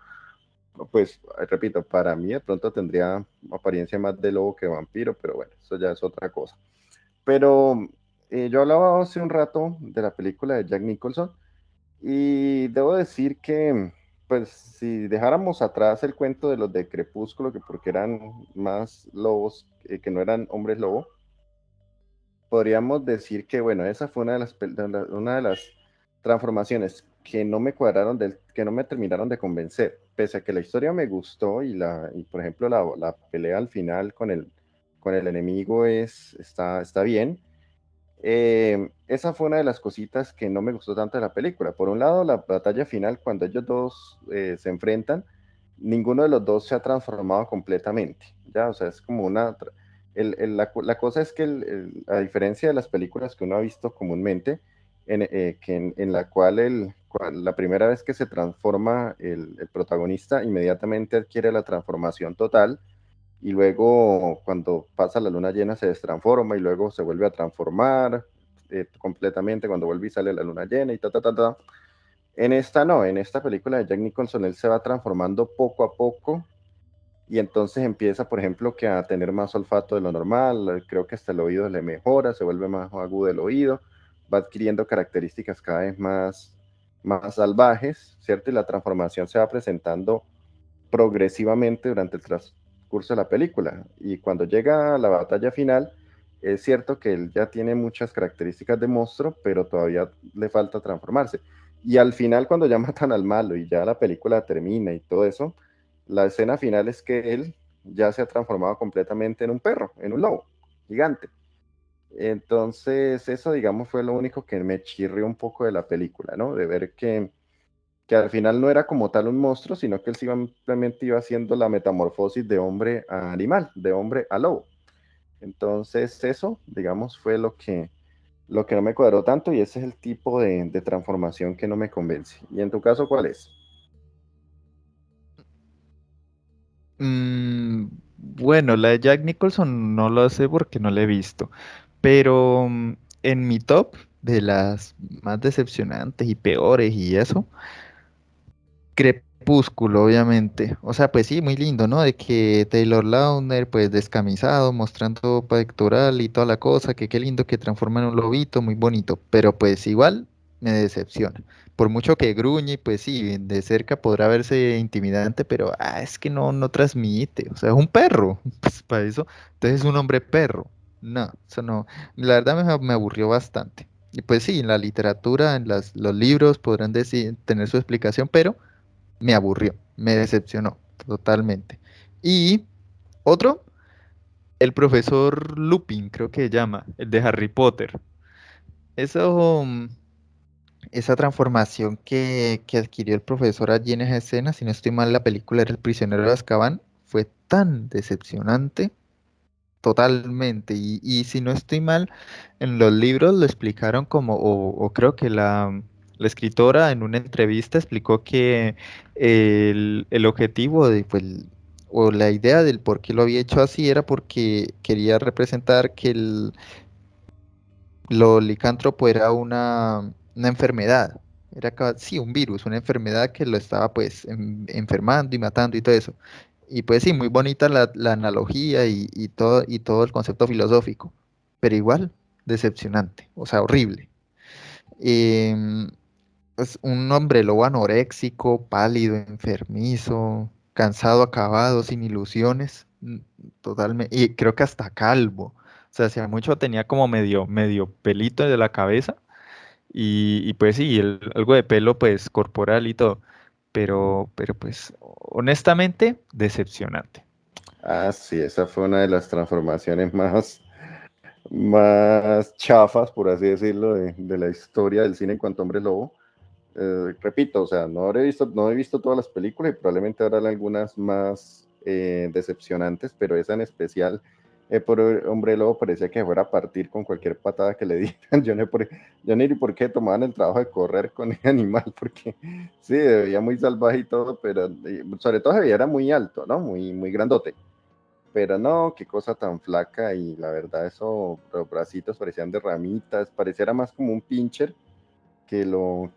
Speaker 2: Pues, repito, para mí de pronto tendría apariencia más de lobo que vampiro, pero bueno, eso ya es otra cosa. Pero yo hablaba hace un rato de la película de Jack Nicholson y debo decir que, pues, si dejáramos atrás el cuento de los de Crepúsculo, que porque eran más lobos que no eran hombres lobo, podríamos decir que, bueno, esa fue una de las transformaciones que no me cuadraron, que no me terminaron de convencer. Pese a que la historia me gustó y por ejemplo, la pelea al final con el enemigo está bien. Esa fue una de las cositas que no me gustó tanto de la película. Por un lado, la batalla final, cuando ellos dos se enfrentan, ninguno de los dos se ha transformado completamente. Ya, o sea, es como la cosa es que, a diferencia de las películas que uno ha visto comúnmente, en la cual la primera vez que se transforma el protagonista, inmediatamente adquiere la transformación total y luego cuando pasa la luna llena se destransforma y luego se vuelve a transformar completamente cuando vuelve y sale la luna llena y ta, ta, ta, ta. En esta no, en esta película de Jack Nicholson él se va transformando poco a poco y entonces empieza, por ejemplo, que a tener más olfato de lo normal, creo que hasta el oído le mejora, se vuelve más agudo el oído, va adquiriendo características cada vez más salvajes, ¿cierto? Y la transformación se va presentando progresivamente durante el transcurso de la película. Y cuando llega a la batalla final, es cierto que él ya tiene muchas características de monstruo, pero todavía le falta transformarse. Y al final, cuando ya matan al malo y ya la película termina y todo eso, la escena final es que él ya se ha transformado completamente en un perro, en un lobo gigante. Entonces, eso, digamos, fue lo único que me chirrió un poco de la película, ¿no? De ver que al final no era como tal un monstruo, sino que él simplemente iba haciendo la metamorfosis de hombre a animal, de hombre a lobo. Entonces eso, digamos, fue lo que no me cuadró tanto y ese es el tipo de transformación que no me convence. ¿Y en tu caso cuál es?
Speaker 1: Bueno, la de Jack Nicholson no lo sé porque no la he visto, pero en mi top de las más decepcionantes y peores y eso, Crepúsculo, obviamente. O sea, pues sí, muy lindo, ¿no? De que Taylor Lautner, pues descamisado, mostrando pectoral y toda la cosa, que qué lindo que transforma en un lobito, muy bonito. Pero pues igual me decepciona. Por mucho que gruñe, pues sí, de cerca podrá verse intimidante, pero es que no transmite. O sea, es un perro. Pues para eso, entonces es un hombre perro. No, eso no. La verdad me aburrió bastante. Y pues sí, en la literatura, en los libros podrán decir, tener su explicación, pero me aburrió, me decepcionó totalmente. Y otro, el profesor Lupin, creo que se llama, el de Harry Potter. Eso, esa transformación que adquirió el profesor allí en esa escena, si no estoy mal, la película era El prisionero de Azkaban, fue tan decepcionante. Totalmente, y si no estoy mal, en los libros lo explicaron como, o creo que la escritora en una entrevista explicó que el objetivo de, pues, o la idea del por qué lo había hecho así era porque quería representar que lo licántropo era una enfermedad, era sí, un virus, una enfermedad que lo estaba pues enfermando y matando y todo eso. Y pues sí, muy bonita la analogía y todo el concepto filosófico, pero igual decepcionante, o sea, horrible. Em, pues un hombre lobo anoréxico, pálido, enfermizo, cansado, acabado, sin ilusiones, totalmente, y creo que hasta calvo. O sea, hacía mucho tenía como medio pelito de la cabeza y pues sí, algo de pelo pues corporal y todo, pero pues honestamente decepcionante.
Speaker 2: Ah, sí, esa fue una de las transformaciones más chafas, por así decirlo, de la historia del cine en cuanto a Hombre Lobo. Repito, o sea, no he visto todas las películas y probablemente habrá algunas más decepcionantes, pero esa en especial, por Hombre Lobo, parecía que fuera a partir con cualquier patada que le dieran. Yo ni por qué tomaban el trabajo de correr con el animal, porque sí, se veía muy salvaje y todo, pero sobre todo se veía era muy alto, ¿no? Muy grandote. Pero no, qué cosa tan flaca y la verdad eso, los bracitos parecían de ramitas, pareciera más como un pincher lo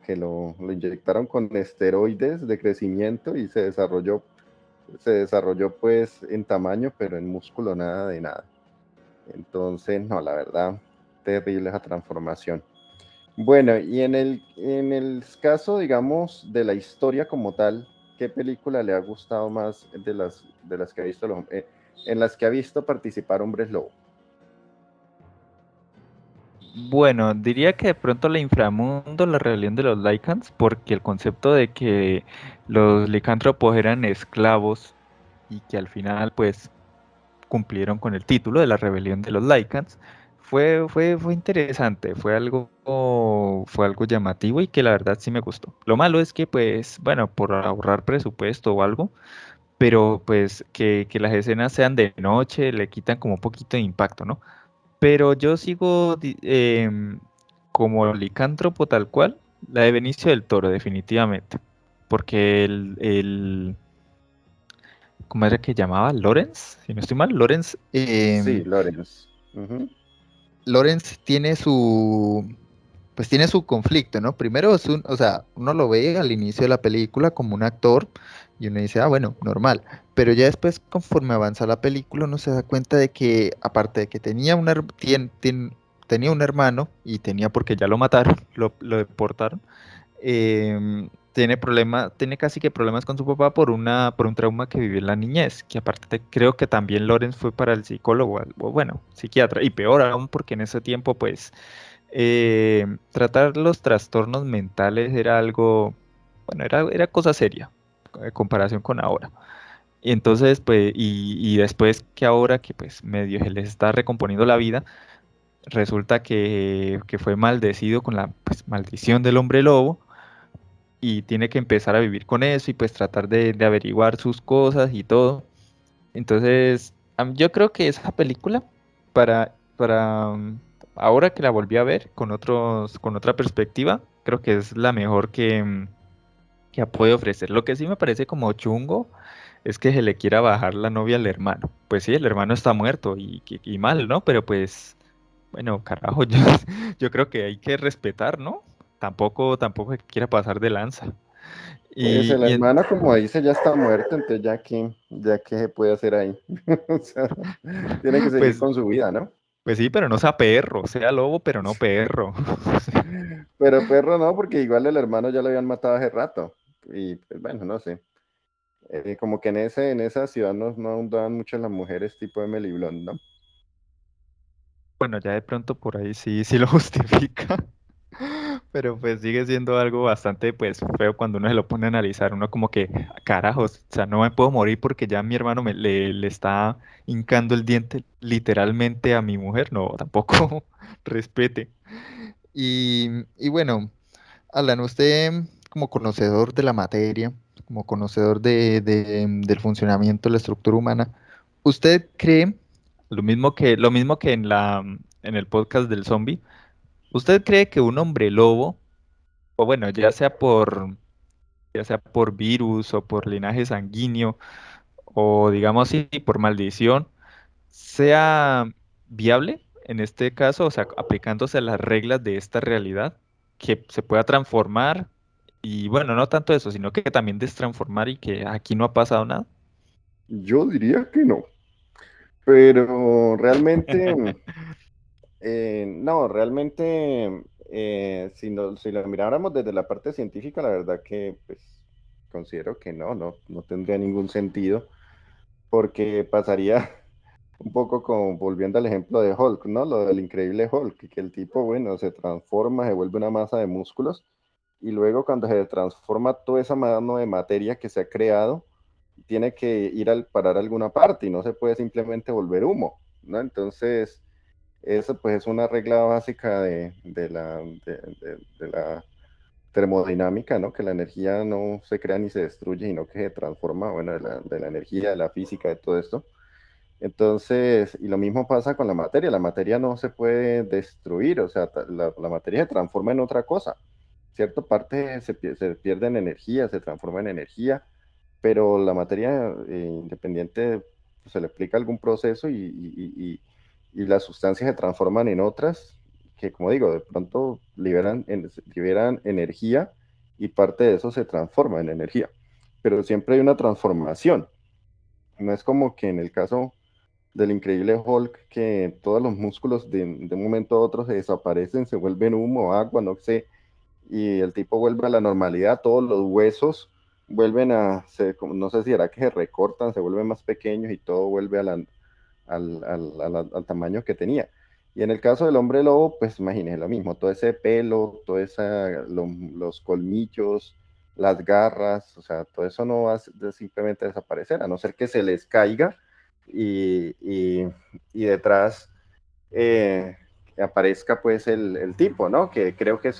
Speaker 2: inyectaron con esteroides de crecimiento y se desarrolló pues en tamaño, pero en músculo nada de nada. Entonces, no, la verdad, terrible esa transformación. Bueno, y en el caso, digamos, de la historia como tal, ¿qué película le ha gustado más de las que ha visto, en las que ha visto participar Hombres Lobo?
Speaker 1: Bueno, diría que de pronto la inframundo, la rebelión de los Lycans, porque el concepto de que los licántropos eran esclavos y que al final pues cumplieron con el título de la rebelión de los Lycans, fue interesante, fue algo llamativo y que la verdad sí me gustó. Lo malo es que pues, bueno, por ahorrar presupuesto o algo, pero pues que las escenas sean de noche le quitan como un poquito de impacto, ¿no? Pero yo sigo como licántropo tal cual, la de Benicio del Toro, definitivamente. Porque ¿cómo era que llamaba? Lawrence, si no estoy mal, Lawrence,
Speaker 2: Sí, Lawrence. Ujú.
Speaker 1: Lawrence tiene pues tiene su conflicto, ¿no? Primero o sea, uno lo ve al inicio de la película como un actor y uno dice, bueno, normal. Pero ya después, conforme avanza la película, uno se da cuenta de que, aparte de que tenía un hermano y tenía porque ya lo mataron, lo deportaron, tiene casi que problemas con su papá por un trauma que vivió en la niñez, que aparte creo que también Lawrence fue para el psicólogo, o bueno, psiquiatra, y peor aún porque en ese tiempo, pues, tratar los trastornos mentales era algo, bueno, era cosa seria, en comparación con ahora. Y entonces, pues, y después que ahora que pues medio se les está recomponiendo la vida, resulta que fue maldecido con la pues, maldición del hombre lobo y tiene que empezar a vivir con eso y pues tratar de averiguar sus cosas y todo. Entonces, yo creo que esa película, para ahora que la volví a ver con otra perspectiva, creo que es la mejor que puede ofrecer. Lo que sí me parece como chungo es que se le quiera bajar la novia al hermano. Pues sí, el hermano está muerto y mal, ¿no? Pero pues, bueno, carajo, yo creo que hay que respetar, ¿no? Tampoco que quiera pasar de lanza.
Speaker 2: Pues el
Speaker 1: Y
Speaker 2: hermano, como dice, ya está muerto, entonces ya que se puede hacer ahí. O sea, tiene que seguir
Speaker 1: pues,
Speaker 2: con su vida, ¿no?
Speaker 1: pues sí, pero no sea perro, sea lobo, pero no perro.
Speaker 2: Pero perro no, porque igual el hermano ya lo habían matado hace rato. Y pues bueno, no sé. Como que en esa ciudad no abundaban mucho las mujeres tipo Emily Blunt, ¿no?
Speaker 1: Bueno, ya de pronto por ahí sí lo justifica. Pero pues sigue siendo algo bastante pues feo cuando uno se lo pone a analizar, uno como que, carajos, o sea, no me puedo morir porque ya mi hermano le está hincando el diente literalmente a mi mujer, no, tampoco respete. Y bueno, Alan, usted como conocedor de la materia, como conocedor del funcionamiento de la estructura humana, ¿usted cree lo mismo que en el podcast del zombie? ¿Usted cree que un hombre lobo, o bueno, ya sea por virus o por linaje sanguíneo, o digamos así, por maldición, sea viable en este caso, o sea, aplicándose a las reglas de esta realidad, que se pueda transformar y bueno, no tanto eso, sino que también destransformar y que aquí no ha pasado nada?
Speaker 2: Yo diría que no. Pero realmente, no, realmente, si lo miráramos desde la parte científica, la verdad que pues considero que no tendría ningún sentido, porque pasaría un poco como volviendo al ejemplo de Hulk, ¿no? Lo del increíble Hulk, que el tipo, bueno, se transforma, se vuelve una masa de músculos, y luego cuando se transforma toda esa mano de materia que se ha creado, tiene que ir al parar a alguna parte y no se puede simplemente volver humo, ¿no? Entonces, eso pues es una regla básica de la termodinámica, ¿no? Que la energía no se crea ni se destruye, sino que se transforma, bueno, de la energía, de la física, de todo esto. Entonces, y lo mismo pasa con la materia no se puede destruir, o sea, la materia se transforma en otra cosa, cierta parte se pierde en energía, se transforma en energía, pero la materia independiente pues, se le aplica algún proceso y las sustancias se transforman en otras que, como digo, de pronto liberan energía y parte de eso se transforma en energía, pero siempre hay una transformación. No es como que en el caso del increíble Hulk, que todos los músculos de un momento a otro se desaparecen, se vuelven humo, agua, no sé, y el tipo vuelve a la normalidad, todos los huesos vuelven no sé si era que se recortan, se vuelven más pequeños y todo vuelve al tamaño que tenía. Y en el caso del hombre lobo, pues imagínense lo mismo, todo ese pelo, los colmillos, las garras, o sea, todo eso no va a simplemente desaparecer, a no ser que se les caiga y detrás eh, aparezca pues el tipo, ¿no? Que creo que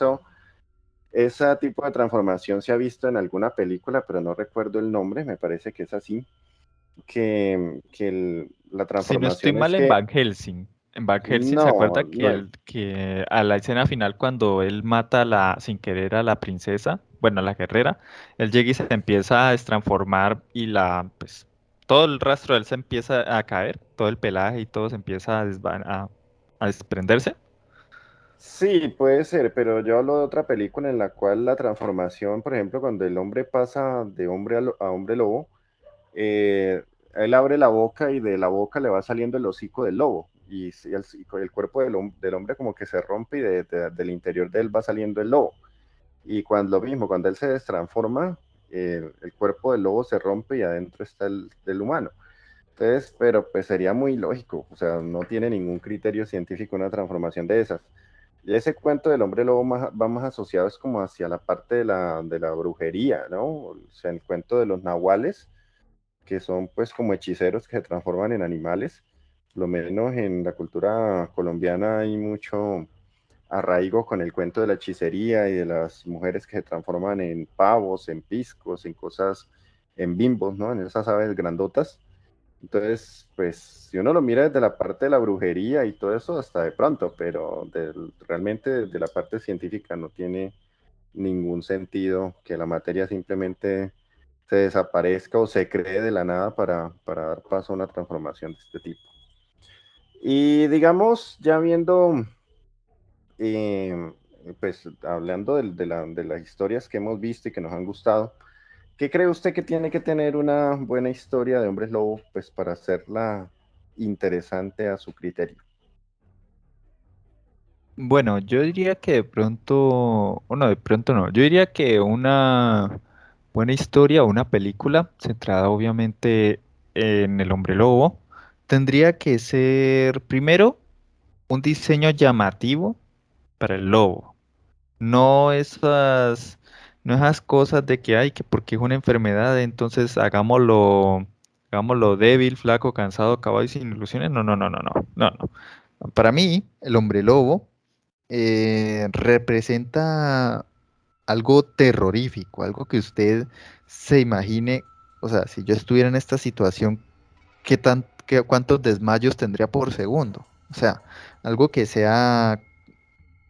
Speaker 2: ese tipo de transformación se ha visto en alguna película, pero no recuerdo el nombre, me parece que es así, que la
Speaker 1: Si no estoy
Speaker 2: transformación es
Speaker 1: mal en
Speaker 2: que
Speaker 1: Van Helsing. En Van Helsing se
Speaker 2: no,
Speaker 1: acuerda
Speaker 2: no,
Speaker 1: que a la escena final cuando él mata sin querer a la princesa, bueno, a la guerrera, él llega y se empieza a destransformar y pues, todo el rastro de él se empieza a caer, todo el pelaje y todo se empieza a desprenderse.
Speaker 2: sí, puede ser, pero yo hablo de otra película en la cual la transformación, por ejemplo, cuando el hombre pasa de hombre a hombre lobo, él abre la boca y de la boca le va saliendo el hocico del lobo y el cuerpo del hombre como que se rompe y del interior de él va saliendo el lobo. Y cuando lo mismo, cuando él se destransforma, el cuerpo del lobo se rompe y adentro está el del humano. Entonces, pero pues sería muy lógico, o sea, no tiene ningún criterio científico una transformación de esas. Y ese cuento del hombre lobo va más asociado es como hacia la parte de la brujería, ¿no? O sea, el cuento de los nahuales, que son pues como hechiceros que se transforman en animales. Lo menos en la cultura colombiana hay mucho arraigo con el cuento de la hechicería y de las mujeres que se transforman en pavos, en piscos, en cosas, en bimbos, ¿no? En esas aves grandotas. Entonces, pues, si uno lo mira desde la parte de la brujería y todo eso, hasta de pronto, pero realmente desde la parte científica no tiene ningún sentido que la materia simplemente se desaparezca o se cree de la nada para dar paso a una transformación de este tipo. Y digamos, ya viendo, eh, pues hablando de las historias que hemos visto y que nos han gustado, ¿qué cree usted que tiene que tener una buena historia de hombres lobo, pues para hacerla interesante a su criterio?
Speaker 1: Bueno, yo diría que de pronto, o no, de pronto no, yo diría que una buena historia, una película centrada obviamente en el hombre lobo, tendría que ser primero un diseño llamativo para el lobo. No esas, no esas cosas de que hay, que porque es una enfermedad, entonces hagámoslo débil, flaco, cansado, caballo y sin ilusiones. No, no, no, no, no, no, no. Para mí, el hombre lobo representa algo terrorífico, algo que usted se imagine, o sea, si yo estuviera en esta situación, cuántos desmayos tendría por segundo? O sea, algo que sea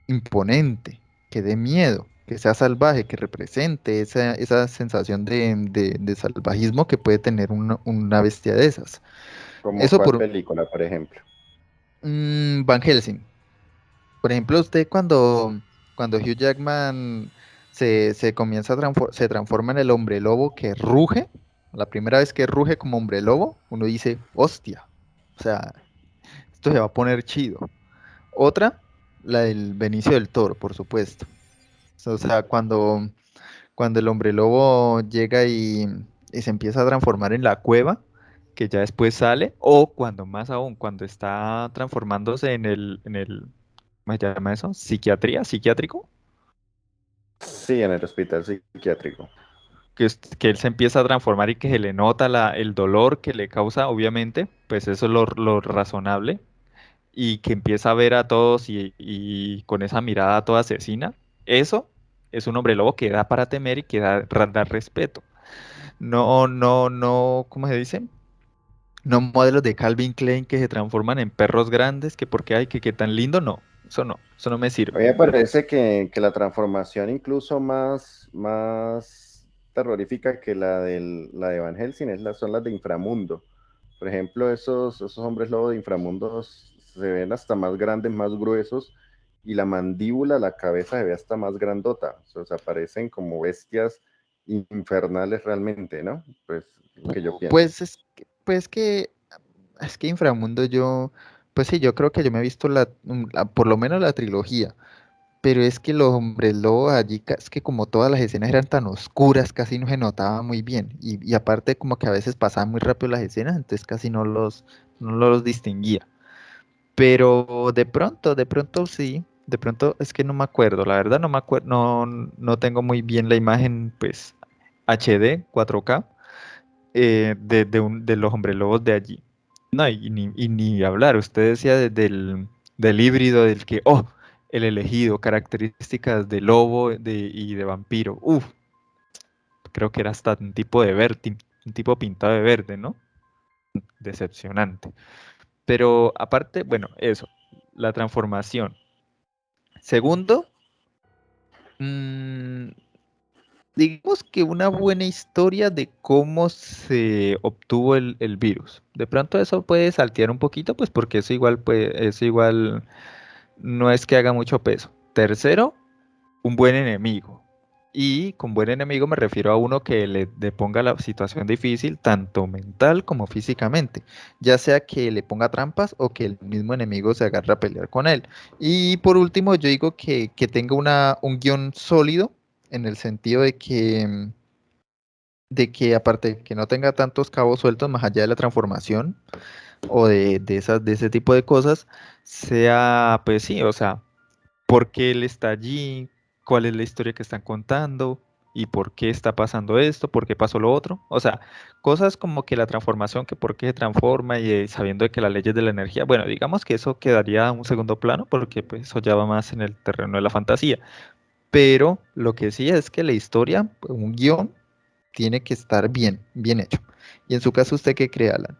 Speaker 1: imponente, que dé miedo, que sea salvaje, que represente esa sensación de salvajismo que puede tener una bestia de esas.
Speaker 2: ¿Como
Speaker 1: Eso
Speaker 2: cuál
Speaker 1: por
Speaker 2: película, por ejemplo?
Speaker 1: Van Helsing. Por ejemplo, usted cuando Hugh Jackman se transforma en el hombre lobo que ruge, la primera vez que ruge como hombre lobo, uno dice, hostia, o sea, esto se va a poner chido. Otra, la del Benicio del Toro, por supuesto. O sea, cuando el hombre lobo llega y se empieza a transformar en la cueva, que ya después sale, o cuando más aún, cuando está transformándose en el, ¿cómo se llama eso? Psiquiátrico,
Speaker 2: Sí, en el hospital psiquiátrico.
Speaker 1: que él se empieza a transformar y que se le nota el dolor que le causa, obviamente, pues eso es lo razonable, y que empieza a ver a todos y con esa mirada toda asesina, eso es un hombre lobo que da para temer y que da respeto. No, no, no, ¿cómo se dice? No modelos de Calvin Klein que se transforman en perros grandes, que porque hay que tan lindo, no, eso no me
Speaker 2: A
Speaker 1: sirve.
Speaker 2: mí me parece que la transformación incluso más terrorífica que la de Van Helsing son las de inframundo. Por ejemplo, esos hombres lobo de inframundos se ven hasta más grandes, más gruesos, y la mandíbula, la cabeza se ve hasta más grandota. O sea, parecen como bestias infernales realmente, ¿no? Pues lo que yo pienso.
Speaker 1: Pues es que Inframundo pues sí, yo creo que yo me he visto por lo menos la trilogía, pero es que los hombres lobos allí, es que como todas las escenas eran tan oscuras, casi no se notaba muy bien, y aparte como que a veces pasaban muy rápido las escenas, entonces casi no los distinguía. Pero de pronto sí, de pronto es que no me acuerdo, la verdad no me acuerdo, no tengo muy bien la imagen, pues, HD, 4K, de los hombres lobos de allí. No, y ni hablar, usted decía del híbrido, el elegido, características de lobo y de vampiro. Uf, creo que era hasta un tipo pintado de verde, ¿no? Decepcionante. Pero aparte, bueno, eso, la transformación. Segundo, mm, digamos que una buena historia de cómo se obtuvo el virus. De pronto eso puede saltear un poquito, pues porque eso igual no es que haga mucho peso. Tercero, un buen enemigo. Y con buen enemigo me refiero a uno que le ponga la situación difícil, tanto mental como físicamente, ya sea que le ponga trampas o que el mismo enemigo se agarre a pelear con él. Y por último, yo digo que tenga un guión sólido en el sentido de que aparte de que no tenga tantos cabos sueltos más allá de la transformación o de ese tipo de cosas, sea, pues sí, o sea, por qué él está allí, cuál es la historia que están contando y por qué está pasando esto, por qué pasó lo otro. O sea, cosas como que la transformación, que por qué se transforma y sabiendo de que las leyes de la energía, bueno, digamos que eso quedaría en un segundo plano porque pues eso ya va más en el terreno de la fantasía. Pero lo que sí es que la historia, un guión, tiene que estar bien, bien hecho. Y en su caso, ¿usted qué cree, Alan?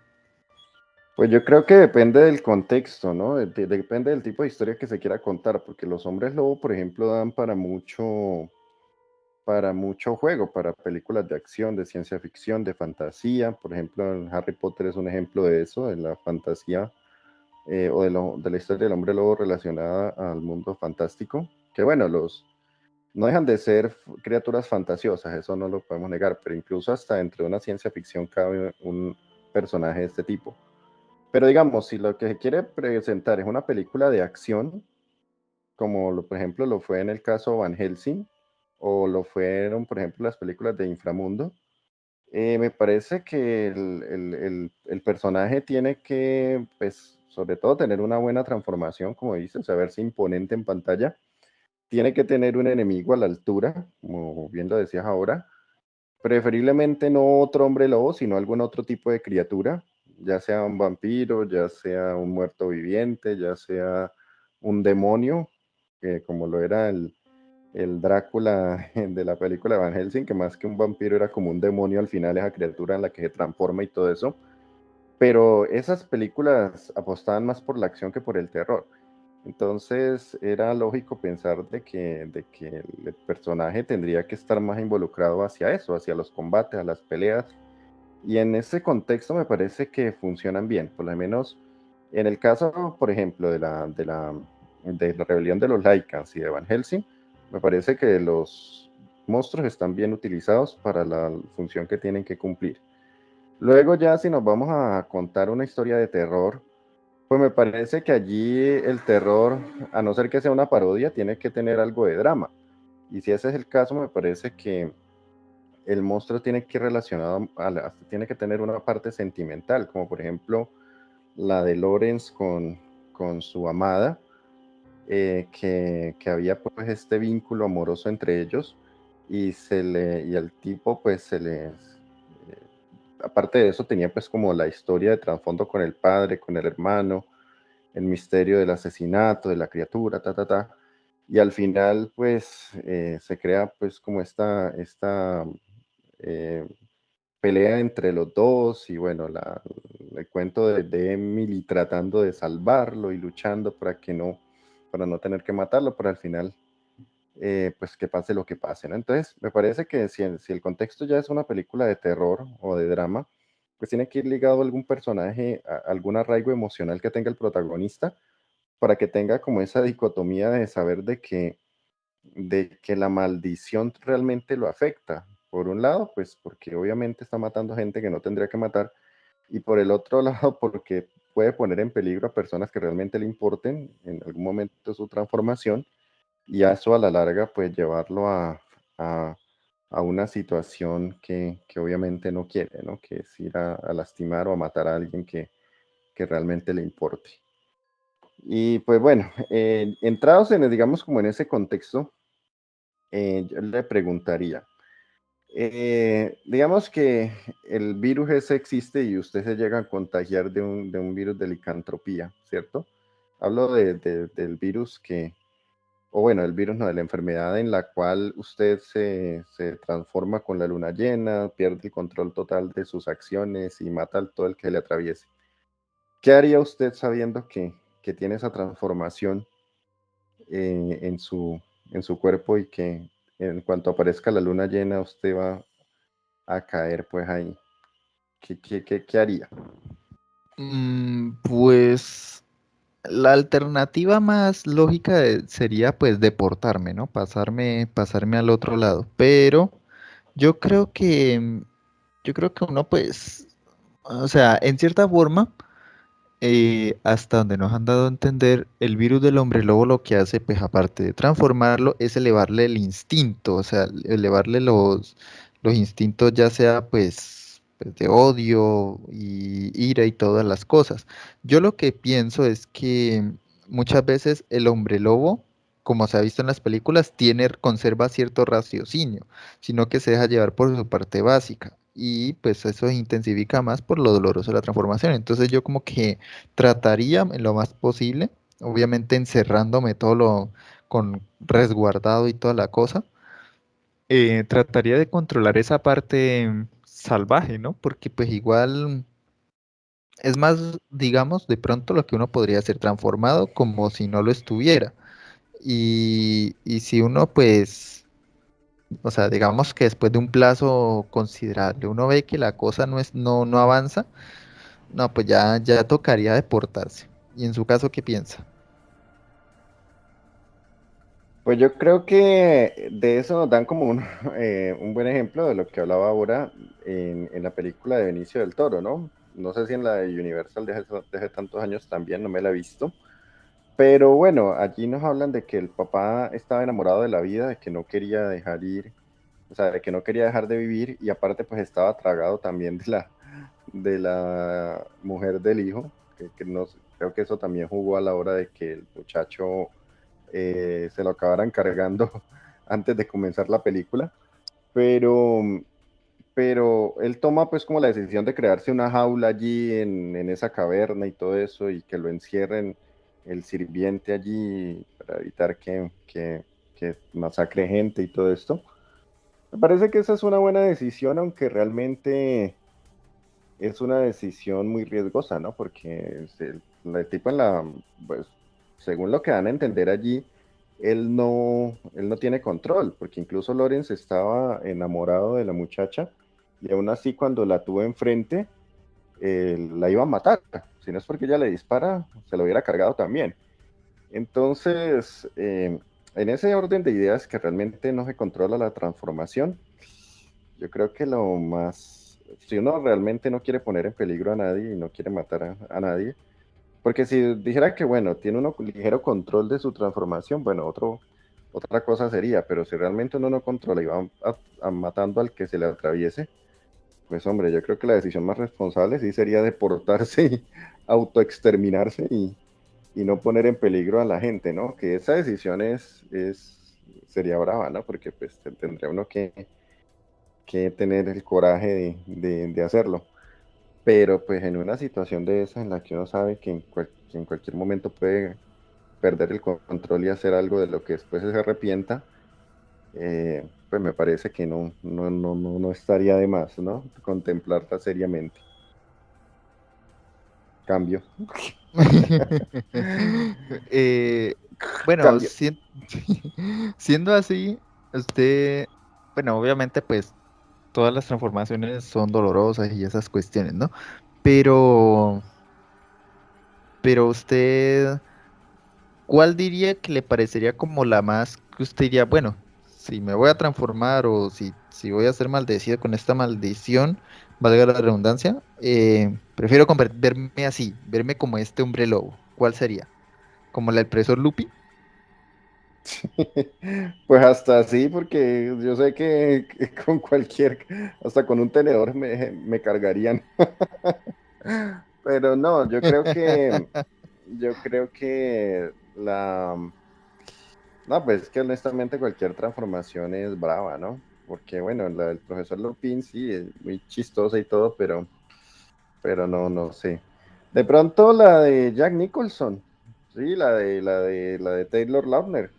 Speaker 2: Pues yo creo que depende del contexto, ¿no? Depende del tipo de historia que se quiera contar, porque los hombres lobo, por ejemplo, dan para mucho juego, para películas de acción, de ciencia ficción, de fantasía. Por ejemplo, en Harry Potter es un ejemplo de eso, de la fantasía o de la historia del hombre lobo relacionada al mundo fantástico. Que bueno, no dejan de ser criaturas fantasiosas, eso no lo podemos negar, pero incluso hasta dentro de una ciencia ficción cabe un personaje de este tipo. Pero digamos, si lo que se quiere presentar es una película de acción, como por ejemplo lo fue en el caso Van Helsing, o lo fueron, por ejemplo, las películas de Inframundo, me parece que el personaje tiene que, pues, sobre todo tener una buena transformación, como dices, saberse imponente en pantalla. Tiene que tener un enemigo a la altura, como bien lo decías ahora. Preferiblemente no otro hombre lobo, sino algún otro tipo de criatura, ya sea un vampiro, ya sea un muerto viviente, ya sea un demonio, como lo era el Drácula de la película de Van Helsing, que más que un vampiro era como un demonio al final, esa criatura en la que se transforma y todo eso. Pero esas películas apostaban más por la acción que por el terror. Entonces era lógico pensar de que el personaje tendría que estar más involucrado hacia eso, hacia los combates, a las peleas. Y en ese contexto me parece que funcionan bien, por lo menos en el caso, por ejemplo, de la rebelión de los Lycans y de Van Helsing, me parece que los monstruos están bien utilizados para la función que tienen que cumplir. Luego ya si nos vamos a contar una historia de terror, pues me parece que allí el terror, a no ser que sea una parodia, tiene que tener algo de drama. Y si ese es el caso, me parece que el monstruo tiene que ir relacionado tiene que tener una parte sentimental, como por ejemplo la de Lawrence con su amada, que había pues este vínculo amoroso entre ellos y al tipo pues aparte de eso tenía pues como la historia de trasfondo con el padre, con el hermano, el misterio del asesinato de la criatura, ta, ta, ta. Y al final, pues, se crea, pues, como esta eh, pelea entre los dos y, bueno, el cuento de Emily tratando de salvarlo y luchando para no tener que matarlo, pero al final, pues, que pase lo que pase, ¿no? Entonces, me parece que si el contexto ya es una película de terror o de drama, pues tiene que ir ligado a algún personaje, a algún arraigo emocional que tenga el protagonista para que tenga como esa dicotomía de saber de que la maldición realmente lo afecta. Por un lado, pues porque obviamente está matando gente que no tendría que matar, y por el otro lado, porque puede poner en peligro a personas que realmente le importen en algún momento de su transformación, y a eso a la larga, pues llevarlo a, a una situación que obviamente no quiere, ¿no? Que es ir a lastimar o a matar a alguien que realmente le importe. Y pues bueno, entrados digamos, como en ese contexto, yo le preguntaría, digamos que el virus ese existe y usted se llega a contagiar de un virus de licantropía, ¿cierto? Hablo del virus o bueno, el virus no, de la enfermedad en la cual usted se transforma con la luna llena, pierde el control total de sus acciones y mata a todo el que le atraviese. ¿Qué haría usted sabiendo que tiene esa transformación en su cuerpo y que en cuanto aparezca la luna llena usted va a caer pues ahí? ¿Qué haría?
Speaker 1: Pues la alternativa más lógica sería pues deportarme, ¿no? Pasarme al otro lado. Pero yo creo que, yo creo que uno pues, o sea, en cierta forma, hasta donde nos han dado a entender, el virus del hombre lobo lo que hace, pues aparte de transformarlo, es elevarle el instinto, o sea, elevarle los instintos, ya sea pues, de odio y ira y todas las cosas. Yo lo que pienso es que muchas veces el hombre lobo, como se ha visto en las películas, conserva cierto raciocinio, sino que se deja llevar por su parte básica. Y pues eso se intensifica más por lo doloroso de la transformación. Entonces yo como que trataría en lo más posible, obviamente encerrándome con resguardado y toda la cosa, trataría de controlar esa parte salvaje, ¿no? Porque pues igual Es más, digamos, de pronto lo que uno podría ser transformado como si no lo estuviera. Y si uno, pues, o sea, digamos que después de un plazo considerable, uno ve que la cosa no avanza, no, pues ya tocaría deportarse. ¿Y en su caso qué piensa?
Speaker 2: Pues yo creo que de eso nos dan como un, un buen ejemplo de lo que hablaba ahora en la película de Benicio del Toro, ¿no? No sé si en la de Universal de hace tantos años también, no me la he visto. Pero bueno, allí nos hablan de que el papá estaba enamorado de la vida, de que no quería dejar ir, o sea, de que no quería dejar de vivir y aparte pues estaba tragado también de la mujer del hijo, que no, creo que eso también jugó a la hora de que el muchacho se lo acabaran cargando antes de comenzar la película, pero, pero él toma pues como la decisión de crearse una jaula allí en esa caverna y todo eso y que lo encierren el sirviente allí para evitar que masacre gente y todo esto. Me parece que esa es una buena decisión, aunque realmente es una decisión muy riesgosa, ¿no? Porque el tipo pues, según lo que dan a entender allí, él no tiene control, porque incluso Lawrence estaba enamorado de la muchacha y aún así cuando la tuvo enfrente, la iba a matar. Si no es porque ella le dispara, se lo hubiera cargado también. Entonces, en ese orden de ideas que realmente no se controla la transformación, yo creo que lo más, si uno realmente no quiere poner en peligro a nadie y no quiere matar a nadie, porque si dijera que, bueno, tiene uno ligero control de su transformación, bueno, otra cosa sería, pero si realmente uno no controla y va matando al que se le atraviese, pues hombre, yo creo que la decisión más responsable sí sería deportarse y autoexterminarse y no poner en peligro a la gente, ¿no? Que esa decisión sería brava, ¿no? Porque pues tendría uno que tener el coraje de hacerlo. Pero pues en una situación de esa en la que uno sabe que en cualquier momento puede perder el control y hacer algo de lo que después se arrepienta, pues me parece que no estaría de más, ¿no? Contemplarla seriamente. Cambio,
Speaker 1: Eh, bueno,
Speaker 2: cambio.
Speaker 1: siendo así, usted, bueno, obviamente pues todas las transformaciones son dolorosas y esas cuestiones, ¿no? Pero, pero usted, ¿cuál diría que le parecería como la más que usted diría, bueno, si me voy a transformar o si voy a ser maldecido con esta maldición, valga la redundancia, prefiero verme así, verme como este hombre lobo. ¿Cuál sería? ¿Como el profesor Lupi?
Speaker 2: Pues hasta así, porque yo sé que con cualquier, hasta con un tenedor me cargarían. Pero no, yo creo que no, pues es que honestamente cualquier transformación es brava, ¿no? Porque bueno, la del profesor Lupin sí es muy chistosa y todo, pero no sé. De pronto la de Jack Nicholson, sí, la de Taylor Lautner.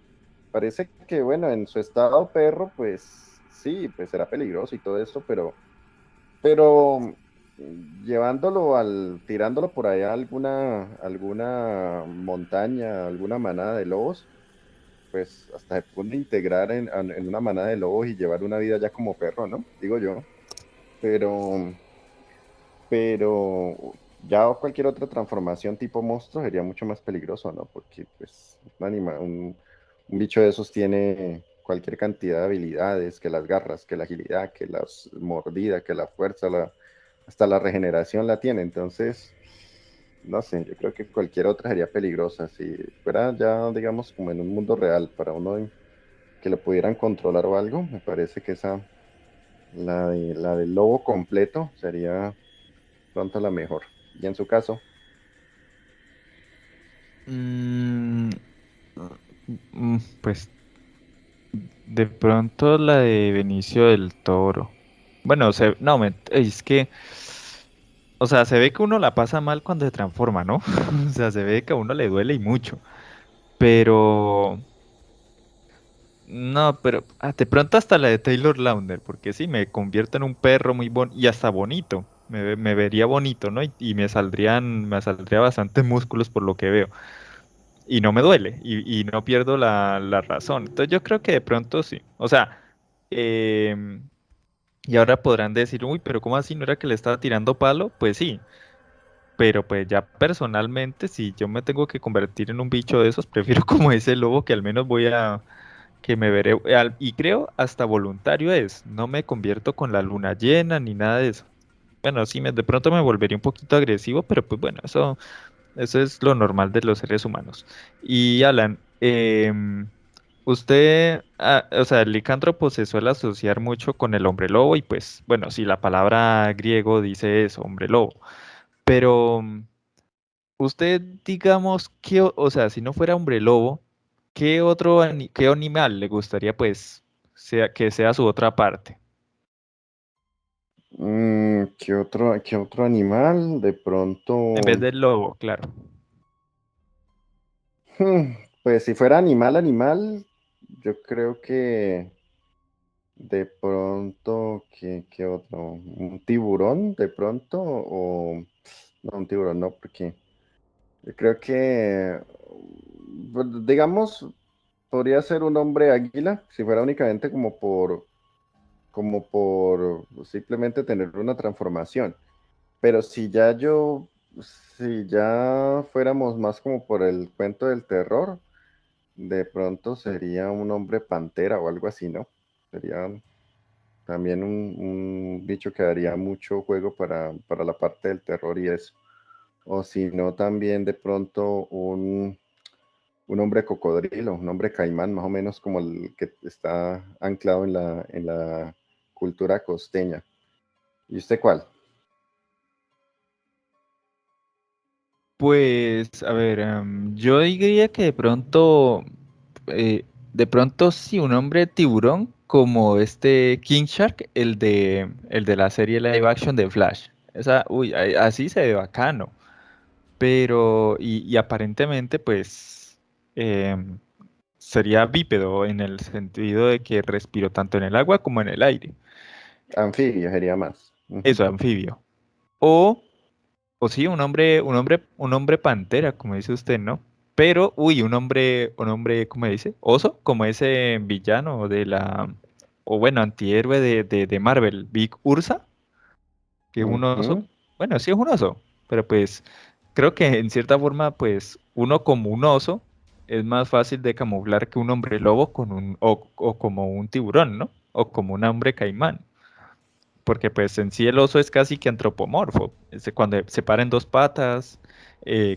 Speaker 2: Parece que, bueno, en su estado perro, pues sí, pues era peligroso y todo eso, pero tirándolo por allá a alguna montaña, alguna manada de lobos, pues hasta se puede integrar en una manada de lobos y llevar una vida ya como perro, ¿no? Digo yo. Pero, pero ya cualquier otra transformación tipo monstruo sería mucho más peligroso, ¿no? Porque pues un bicho de esos tiene cualquier cantidad de habilidades, que las garras, que la agilidad, que las mordidas, que la fuerza, hasta la regeneración la tiene. Entonces, no sé, yo creo que cualquier otra sería peligrosa. Si fuera ya, digamos, como en un mundo real, para uno que lo pudieran controlar o algo, me parece que la del lobo completo sería pronto la mejor. Y en su caso,
Speaker 1: Mm, pues de pronto la de Benicio del Toro. Bueno, no, es que, o sea, se ve que uno la pasa mal cuando se transforma, ¿no? O sea, se ve que a uno le duele y mucho. Pero, no, pero de pronto hasta la de Taylor Lautner, porque sí, me convierto en un perro muy y hasta bonito. me vería bonito, ¿no? Y me saldría bastantes músculos por lo que veo. Y no me duele, y no pierdo la razón. Entonces yo creo que de pronto sí. O sea, em, y ahora podrán decir, uy, pero ¿cómo así? ¿No era que le estaba tirando palo? Pues sí, pero pues ya personalmente, si yo me tengo que convertir en un bicho de esos, prefiero como ese lobo que al menos voy a, que me veré, y creo hasta voluntario es, no me convierto con la luna llena ni nada de eso. Bueno, sí, de pronto me volvería un poquito agresivo, pero pues bueno, eso es lo normal de los seres humanos. Y Alan, usted, o sea, el licántropo se suele asociar mucho con el hombre lobo y pues, bueno, si la palabra griego dice eso, hombre lobo, pero usted, digamos, o sea, si no fuera hombre lobo, ¿qué otro qué animal le gustaría pues que sea su otra parte?
Speaker 2: ¿Qué otro animal? De
Speaker 1: En vez
Speaker 2: pronto,
Speaker 1: del lobo, claro.
Speaker 2: hmm, pues si fuera animal, animal, yo creo que de pronto, ¿qué otro? ¿Un tiburón de pronto? O no, un tiburón no, porque yo creo que, pues, digamos, podría ser un hombre águila, si fuera únicamente como por simplemente tener una transformación. Pero si ya fuéramos más como por el cuento del terror, de pronto sería un hombre pantera o algo así, ¿no? Sería también un bicho que daría mucho juego para la parte del terror y eso. O si no, también de pronto un hombre cocodrilo, un hombre caimán, más o menos como el que está anclado en la cultura costeña. ¿Y usted cuál?
Speaker 1: Pues, a ver, yo diría que de pronto sí, un hombre tiburón como este King Shark, el de la serie live action de Flash. Esa, uy, así se ve bacano, pero, y aparentemente, pues, em, sería bípedo en el sentido de que respiro tanto en el agua como en el aire.
Speaker 2: Anfibio sería más. Ujú.
Speaker 1: Eso, anfibio. O O sí, un hombre pantera, como dice usted, ¿no? Pero, uy, un hombre, ¿cómo dice? Oso, como ese villano o bueno, antihéroe de Marvel, Big Ursa, que es un oso.
Speaker 2: Ujú.
Speaker 1: Bueno, sí es un oso, pero pues creo que en cierta forma, pues uno como un oso es más fácil de camuflar que un hombre lobo o como un tiburón, ¿no? O como un hombre caimán. Porque pues en sí el oso es casi que antropomorfo. Cuando se para en dos patas, eh,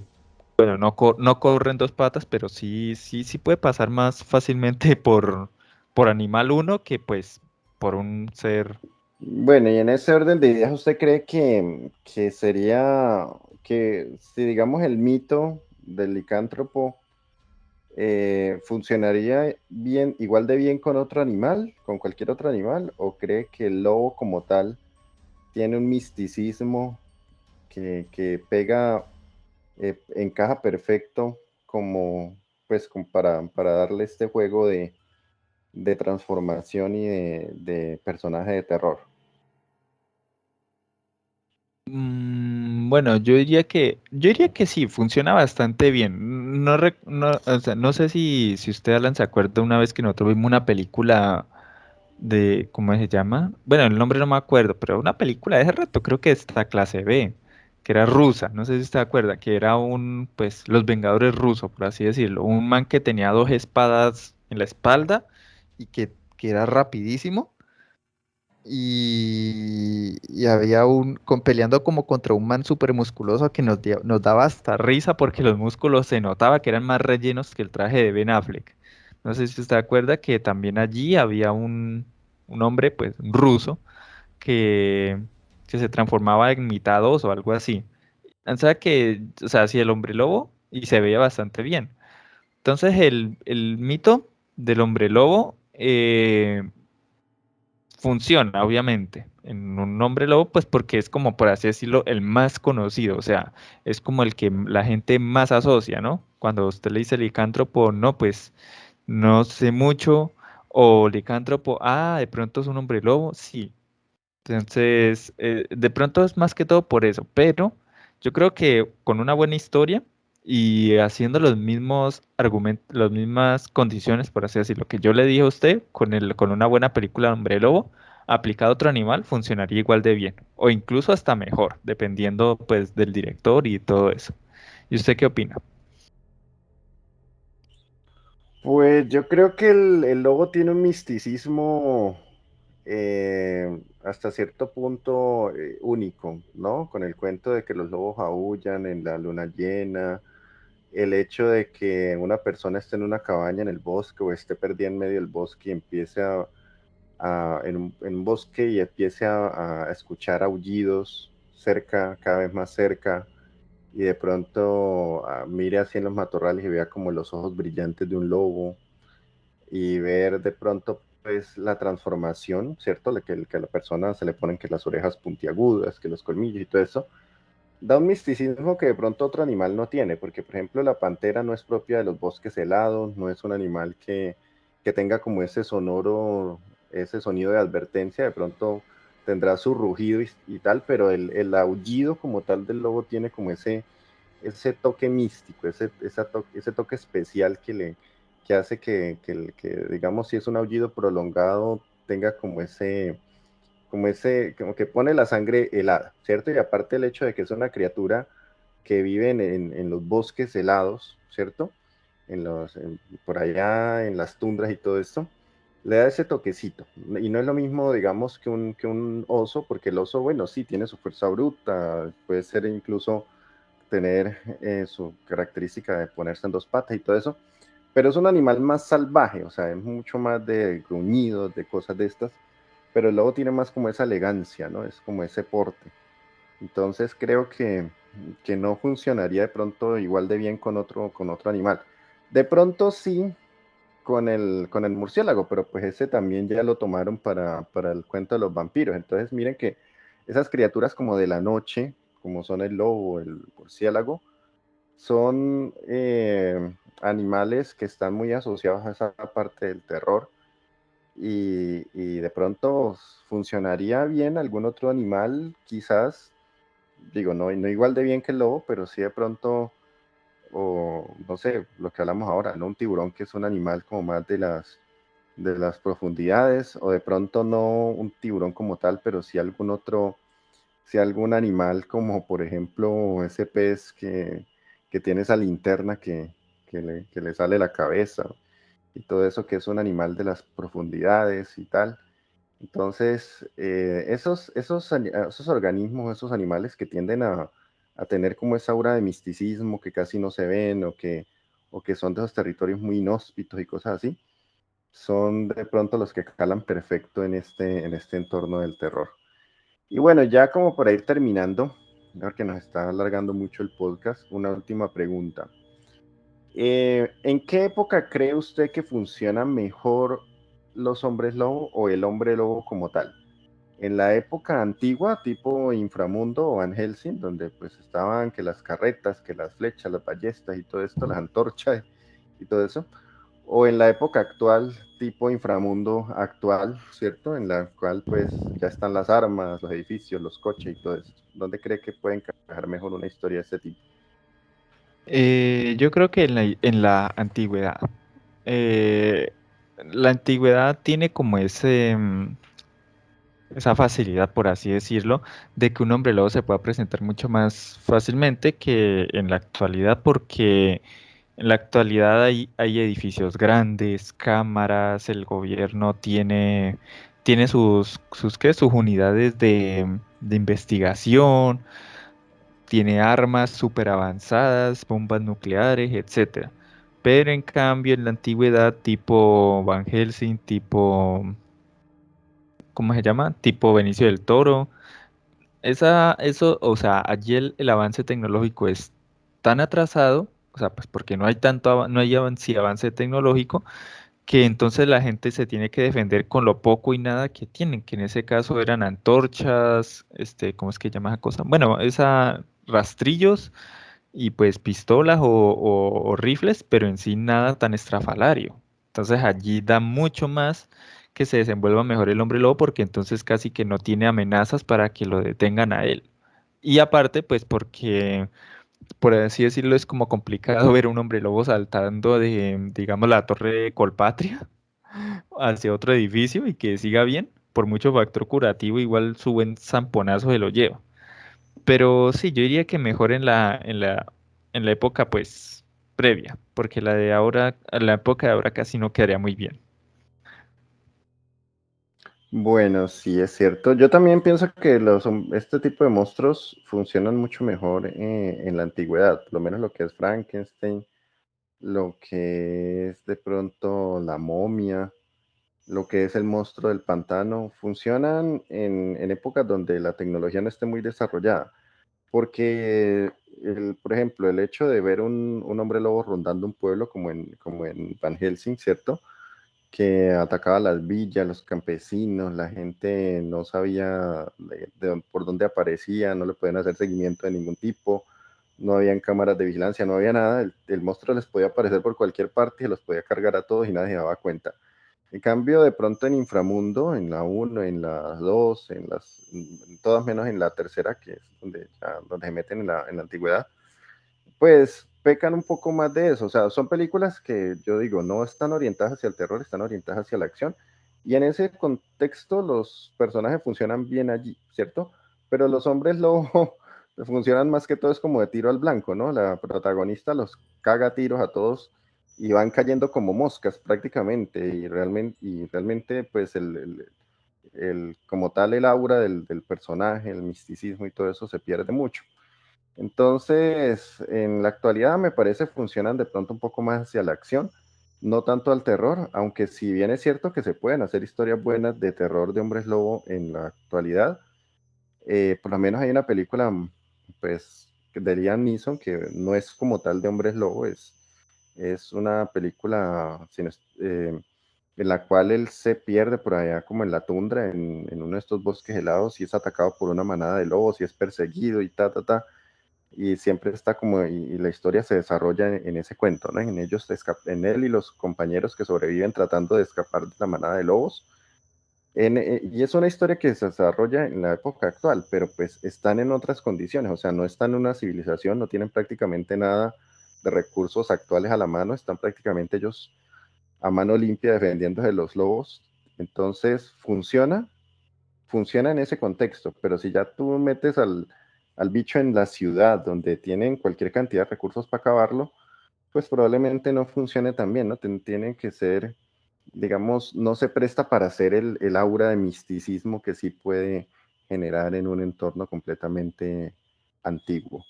Speaker 1: bueno, no corre en dos patas, pero sí puede pasar más fácilmente por animal uno que pues por un ser.
Speaker 2: Bueno, y en ese orden de ideas, ¿usted cree que sería que si digamos el mito del licántropo funcionaría bien, igual de bien con otro animal, con cualquier otro animal, o cree que el lobo como tal tiene un misticismo que pega, encaja perfecto como, pues, para darle este juego de transformación y de personaje de terror?
Speaker 1: Bueno, yo diría que sí, funciona bastante bien. No, o sea, no sé si usted, Alan, se acuerda una vez que nosotros vimos una película de, ¿cómo se llama? Bueno, el nombre no me acuerdo, pero una película de ese rato, creo que esta clase B, que era rusa, no sé si usted acuerda, que era pues, los Vengadores rusos, por así decirlo, un man que tenía dos espadas en la espalda y que era rapidísimo y había peleando como contra un man súper musculoso que nos daba hasta risa porque los músculos se notaba que eran más rellenos que el traje de Ben Affleck. No sé si usted acuerda que también allí había un hombre, pues, un ruso, que, que se transformaba en mitad oso o algo así. O sea o sea, sí, el hombre lobo y se veía bastante bien. Entonces el mito del hombre lobo, funciona, obviamente, en un nombre lobo, pues porque es como, por así decirlo, el más conocido, o sea, es como el que la gente más asocia, ¿no? Cuando usted le dice licántropo, no, pues no sé mucho, o licántropo, de pronto es un hombre lobo, sí, Entonces, de pronto es más que todo por eso, pero yo creo que con una buena historia y haciendo los mismos argumentos, las mismas condiciones, por así decirlo, que yo le dije a usted, con una buena película de Hombre Lobo, aplicado a otro animal, funcionaría igual de bien, o incluso hasta mejor, dependiendo pues del director y todo eso. ¿Y usted qué opina?
Speaker 2: Pues yo creo que el lobo tiene un misticismo hasta cierto punto único, ¿no? Con el cuento de que los lobos aúllan en la luna llena, el hecho de que una persona esté en una cabaña en el bosque o esté perdida en medio del bosque y empiece en un bosque y empiece a escuchar aullidos cerca, cada vez más cerca, y de pronto mire así en los matorrales y vea como los ojos brillantes de un lobo y ver de pronto pues la transformación, ¿cierto? Que a la persona se le ponen que las orejas puntiagudas, que los colmillos y todo eso, da un misticismo que de pronto otro animal no tiene, porque por ejemplo la pantera no es propia de los bosques helados, no es un animal que tenga como ese sonoro, ese sonido de advertencia, de pronto tendrá su rugido y tal, pero el aullido como tal del lobo tiene como ese toque místico, ese toque especial que hace digamos, si es un aullido prolongado, tenga como que pone la sangre helada, ¿cierto? Y aparte el hecho de que es una criatura que vive en los bosques helados, ¿cierto? Por allá en las tundras y todo esto, le da ese toquecito. Y no es lo mismo, digamos, que un oso, porque el oso, bueno, sí, tiene su fuerza bruta, puede ser incluso tener su característica de ponerse en dos patas y todo eso, pero es un animal más salvaje, o sea, es mucho más de gruñidos, de cosas de estas, pero el lobo tiene más como esa elegancia, ¿no? Es como ese porte. Entonces creo que no funcionaría de pronto igual de bien con otro animal. De pronto sí con el murciélago, pero pues ese también ya lo tomaron para el cuento de los vampiros. Entonces miren que esas criaturas como de la noche, como son el lobo, el murciélago, son animales que están muy asociados a esa parte del terror y de pronto funcionaría bien algún otro animal, quizás, digo, no igual de bien que el lobo, pero sí de pronto, o no sé, lo que hablamos ahora, ¿no? Un tiburón que es un animal como más de las profundidades, o de pronto no un tiburón como tal, pero sí algún otro, sí algún animal como por ejemplo ese pez que tiene esa linterna que le sale la cabeza y todo eso que es un animal de las profundidades y tal. Entonces, esos organismos, esos animales que tienden a tener como esa aura de misticismo que casi no se ven o que son de esos territorios muy inhóspitos y cosas así, son de pronto los que calan perfecto en este entorno del terror. Y bueno, ya como para ir terminando, porque nos está alargando mucho el podcast, una última pregunta. ¿En qué época cree usted que funcionan mejor los hombres lobo o el hombre lobo como tal? En la época antigua, tipo Inframundo o Van Helsing, donde pues estaban que las carretas, que las flechas, las ballestas y todo esto, las antorchas y todo eso, o en la época actual, tipo Inframundo actual, ¿cierto? En la cual pues ya están las armas, los edificios, los coches y todo eso. ¿Dónde cree que puede encajar mejor una historia de este tipo?
Speaker 1: Yo creo que en la antigüedad. La antigüedad tiene como esa facilidad, por así decirlo, de que un hombre lobo se pueda presentar mucho más fácilmente que en la actualidad, porque en la actualidad hay edificios grandes, cámaras, el gobierno tiene sus unidades de investigación, tiene armas súper avanzadas, bombas nucleares, etcétera. Pero en cambio en la antigüedad, tipo Van Helsing, tipo, ¿cómo se llama? Tipo Benicio del Toro. Eso, o sea, allí el avance tecnológico es tan atrasado, o sea, pues porque no hay no hay avance tecnológico, que entonces la gente se tiene que defender con lo poco y nada que tienen, que en ese caso eran antorchas, ¿cómo es que llama esa cosa? Bueno, esa rastrillos y pues pistolas o rifles, pero en sí nada tan estrafalario. Entonces allí da mucho más que se desenvuelva mejor el hombre lobo porque entonces casi que no tiene amenazas para que lo detengan a él. Y aparte, pues porque, por así decirlo, es como complicado ver un hombre lobo saltando de, digamos, la torre Colpatria hacia otro edificio y que siga bien. Por mucho factor curativo, igual su buen zamponazo se lo lleva. Pero sí, yo diría que mejor en la época, pues, previa, porque la de ahora, la época de ahora casi no quedaría muy bien.
Speaker 2: Bueno, sí, es cierto. Yo también pienso que este tipo de monstruos funcionan mucho mejor en la antigüedad, por lo menos lo que es Frankenstein, lo que es de pronto la momia, lo que es el monstruo del pantano, funcionan en épocas donde la tecnología no esté muy desarrollada, porque, por ejemplo, el hecho de ver un hombre lobo rondando un pueblo como en Van Helsing, ¿cierto? Que atacaba las villas, los campesinos, la gente no sabía por dónde aparecía, no le podían hacer seguimiento de ningún tipo, no habían cámaras de vigilancia, no había nada, el monstruo les podía aparecer por cualquier parte y los podía cargar a todos y nadie se daba cuenta. En cambio, de pronto en Inframundo, en la uno, en la 2, en todas menos en la tercera, que es donde se meten en la antigüedad, pues pecan un poco más de eso. O sea, son películas que yo digo, no están orientadas hacia el terror, están orientadas hacia la acción. Y en ese contexto los personajes funcionan bien allí, ¿cierto? Pero los hombres lobo funcionan más que todo es como de tiro al blanco, ¿no? La protagonista los caga a tiros a todos y van cayendo como moscas prácticamente. Y realmente pues como tal el aura del personaje, el misticismo y todo eso se pierde mucho. Entonces, en la actualidad me parece funcionan de pronto un poco más hacia la acción, no tanto al terror, aunque si bien es cierto que se pueden hacer historias buenas de terror de hombres lobo en la actualidad, por lo menos hay una película, pues, de Liam Neeson que no es como tal de hombres lobo, es una película en la cual él se pierde por allá como en la tundra, en uno de estos bosques helados y es atacado por una manada de lobos y es perseguido y ta, ta, ta y siempre está como, y la historia se desarrolla en ese cuento, ¿no? En él y los compañeros que sobreviven tratando de escapar de la manada de lobos. Y es una historia que se desarrolla en la época actual, pero pues están en otras condiciones, o sea, no están en una civilización, no tienen prácticamente nada de recursos actuales a la mano, están prácticamente ellos a mano limpia defendiéndose de los lobos. Entonces funciona en ese contexto, pero si ya tú metes al bicho en la ciudad donde tienen cualquier cantidad de recursos para acabarlo, pues probablemente no funcione tan bien, ¿no? Tienen que ser, digamos, no se presta para hacer el aura de misticismo que sí puede generar en un entorno completamente antiguo.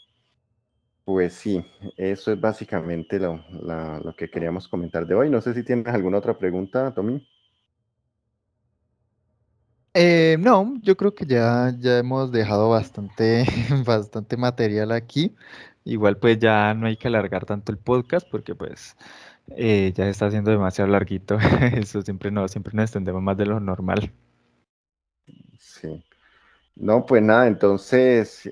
Speaker 2: Pues sí, eso es básicamente lo que queríamos comentar de hoy. No sé si tienes alguna otra pregunta, Tommy.
Speaker 1: No, yo creo que ya hemos dejado bastante, bastante material aquí. Igual pues ya no hay que alargar tanto el podcast porque pues ya se está haciendo demasiado larguito. Eso siempre nos extendemos más de lo normal.
Speaker 2: Sí. No, pues nada, entonces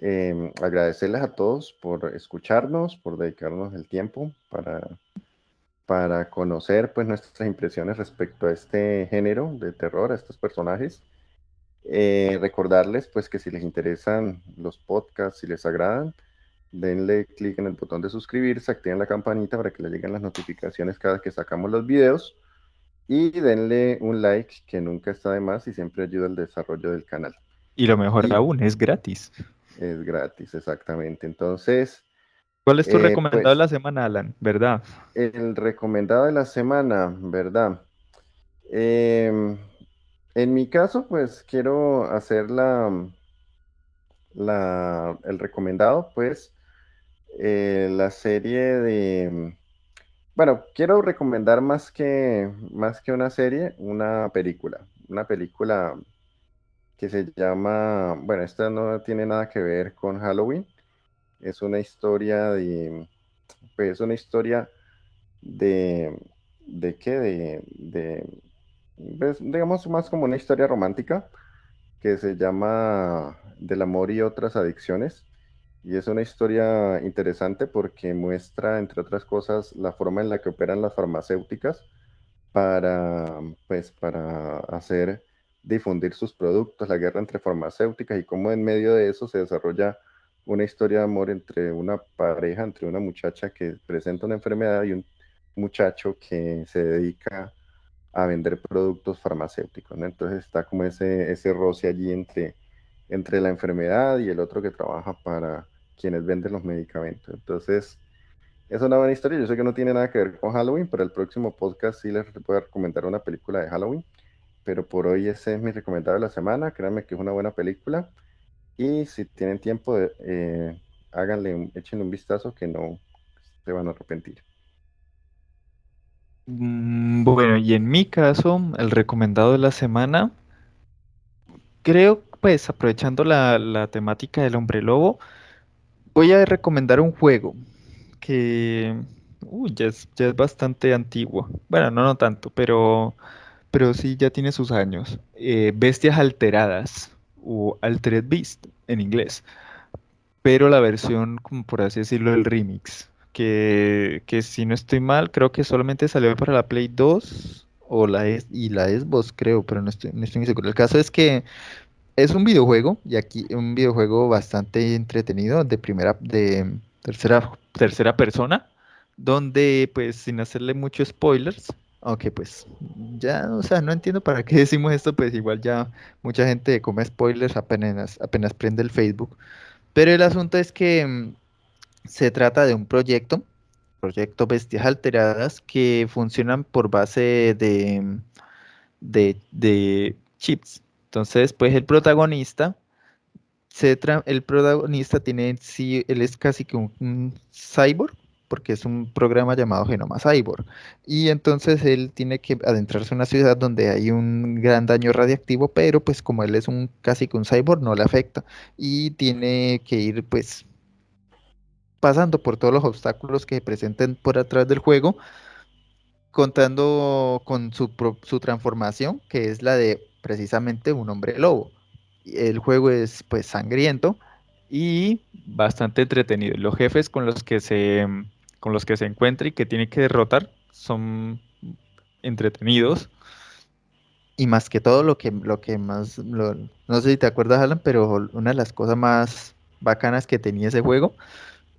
Speaker 2: agradecerles a todos por escucharnos, por dedicarnos el tiempo para conocer pues nuestras impresiones respecto a este género de terror, a estos personajes. Recordarles pues que si les interesan los podcasts, si les agradan, denle clic en el botón de suscribirse, activen la campanita para que les lleguen las notificaciones cada vez que sacamos los videos y denle un like que nunca está de más y siempre ayuda al desarrollo del canal.
Speaker 1: Y lo mejor
Speaker 2: Y
Speaker 1: aún, es gratis.
Speaker 2: es gratis, exactamente. Entonces,
Speaker 1: ¿Cuál es tu recomendado de
Speaker 2: pues
Speaker 1: la semana, Alan? ¿Verdad?
Speaker 2: el recomendado de la semana, ¿verdad? Em, en mi caso, pues quiero hacer el recomendado, pues la serie bueno, quiero recomendar más que una serie, una película que se llama, bueno, esta no tiene nada que ver con Halloween, es una historia pues una historia de, ¿de qué? Pues, digamos, más como una historia romántica que se llama Del amor y otras adicciones. Y es una historia interesante porque muestra, entre otras cosas, la forma en la que operan las farmacéuticas para, pues, para hacer difundir sus productos, la guerra entre farmacéuticas y cómo en medio de eso se desarrolla una historia de amor entre una pareja, entre una muchacha que presenta una enfermedad y un muchacho que se dedica a vender productos farmacéuticos, ¿no? Entonces está como ese roce allí entre la enfermedad y el otro que trabaja para quienes venden los medicamentos. Entonces, es una buena historia. Yo sé que no tiene nada que ver con Halloween, pero el próximo podcast sí les voy a recomendar una película de Halloween. Pero por hoy ese es mi recomendado de la semana. Créanme que es una buena película. Y si tienen tiempo, échenle un vistazo que no se van a arrepentir.
Speaker 1: Bueno, y en mi caso, el recomendado de la semana, creo, pues aprovechando la temática del hombre lobo, voy a recomendar un juego que ya es bastante antiguo. Bueno, no tanto, pero sí ya tiene sus años. Bestias Alteradas o Altered Beast en inglés, pero la versión, como por así decirlo, el remix, que si no estoy mal, creo que solamente salió para la Play 2 y la Xbox, creo, pero no estoy muy seguro. El caso es que es un videojuego, y aquí un videojuego bastante entretenido, tercera persona, donde pues sin hacerle muchos spoilers, aunque pues ya, o sea, no entiendo para qué decimos esto, pues igual ya mucha gente come spoilers apenas prende el Facebook. Pero el asunto es que se trata de un proyecto Bestias Alteradas, que funcionan por base de chips. Entonces, pues el protagonista tiene en sí, él es casi que un cyborg, porque es un programa llamado Genoma Cyborg. Y entonces él tiene que adentrarse en una ciudad donde hay un gran daño radiactivo, pero pues como él es un casi que un cyborg, no le afecta. Y tiene que ir pues pasando por todos los obstáculos que se presenten por atrás del juego, contando con su transformación, que es la de precisamente un hombre lobo. El juego es pues sangriento y bastante entretenido. Los jefes con los que se encuentra y que tiene que derrotar son entretenidos. Y más que todo, no sé si te acuerdas, Alan, pero una de las cosas más bacanas que tenía ese juego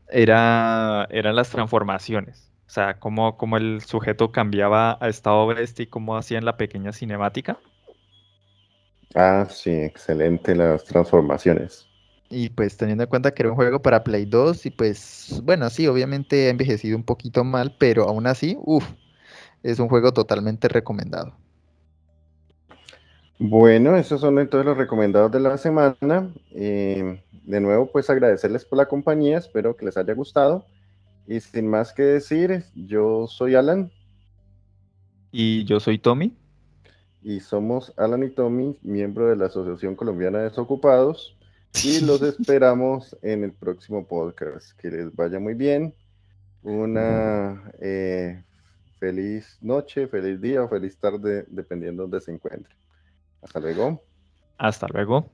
Speaker 1: eran las transformaciones. O sea, cómo el sujeto cambiaba a estado bestia y cómo hacían la pequeña cinemática.
Speaker 2: Ah, sí, excelente las transformaciones.
Speaker 1: Y pues teniendo en cuenta que era un juego para Play 2 y pues bueno, sí, obviamente ha envejecido un poquito mal, pero aún así, uff, es un juego totalmente recomendado.
Speaker 2: Bueno, esos son entonces los recomendados de la semana. De nuevo, pues agradecerles por la compañía, espero que les haya gustado. Y sin más que decir, yo soy Alan
Speaker 1: Y yo soy Tommy
Speaker 2: y somos Alan y Tommy, miembro de la Asociación Colombiana de Desocupados, y los esperamos en el próximo podcast. Que les vaya muy bien, una feliz noche, feliz día o feliz tarde, dependiendo de donde se encuentre. Hasta luego.
Speaker 1: Hasta luego.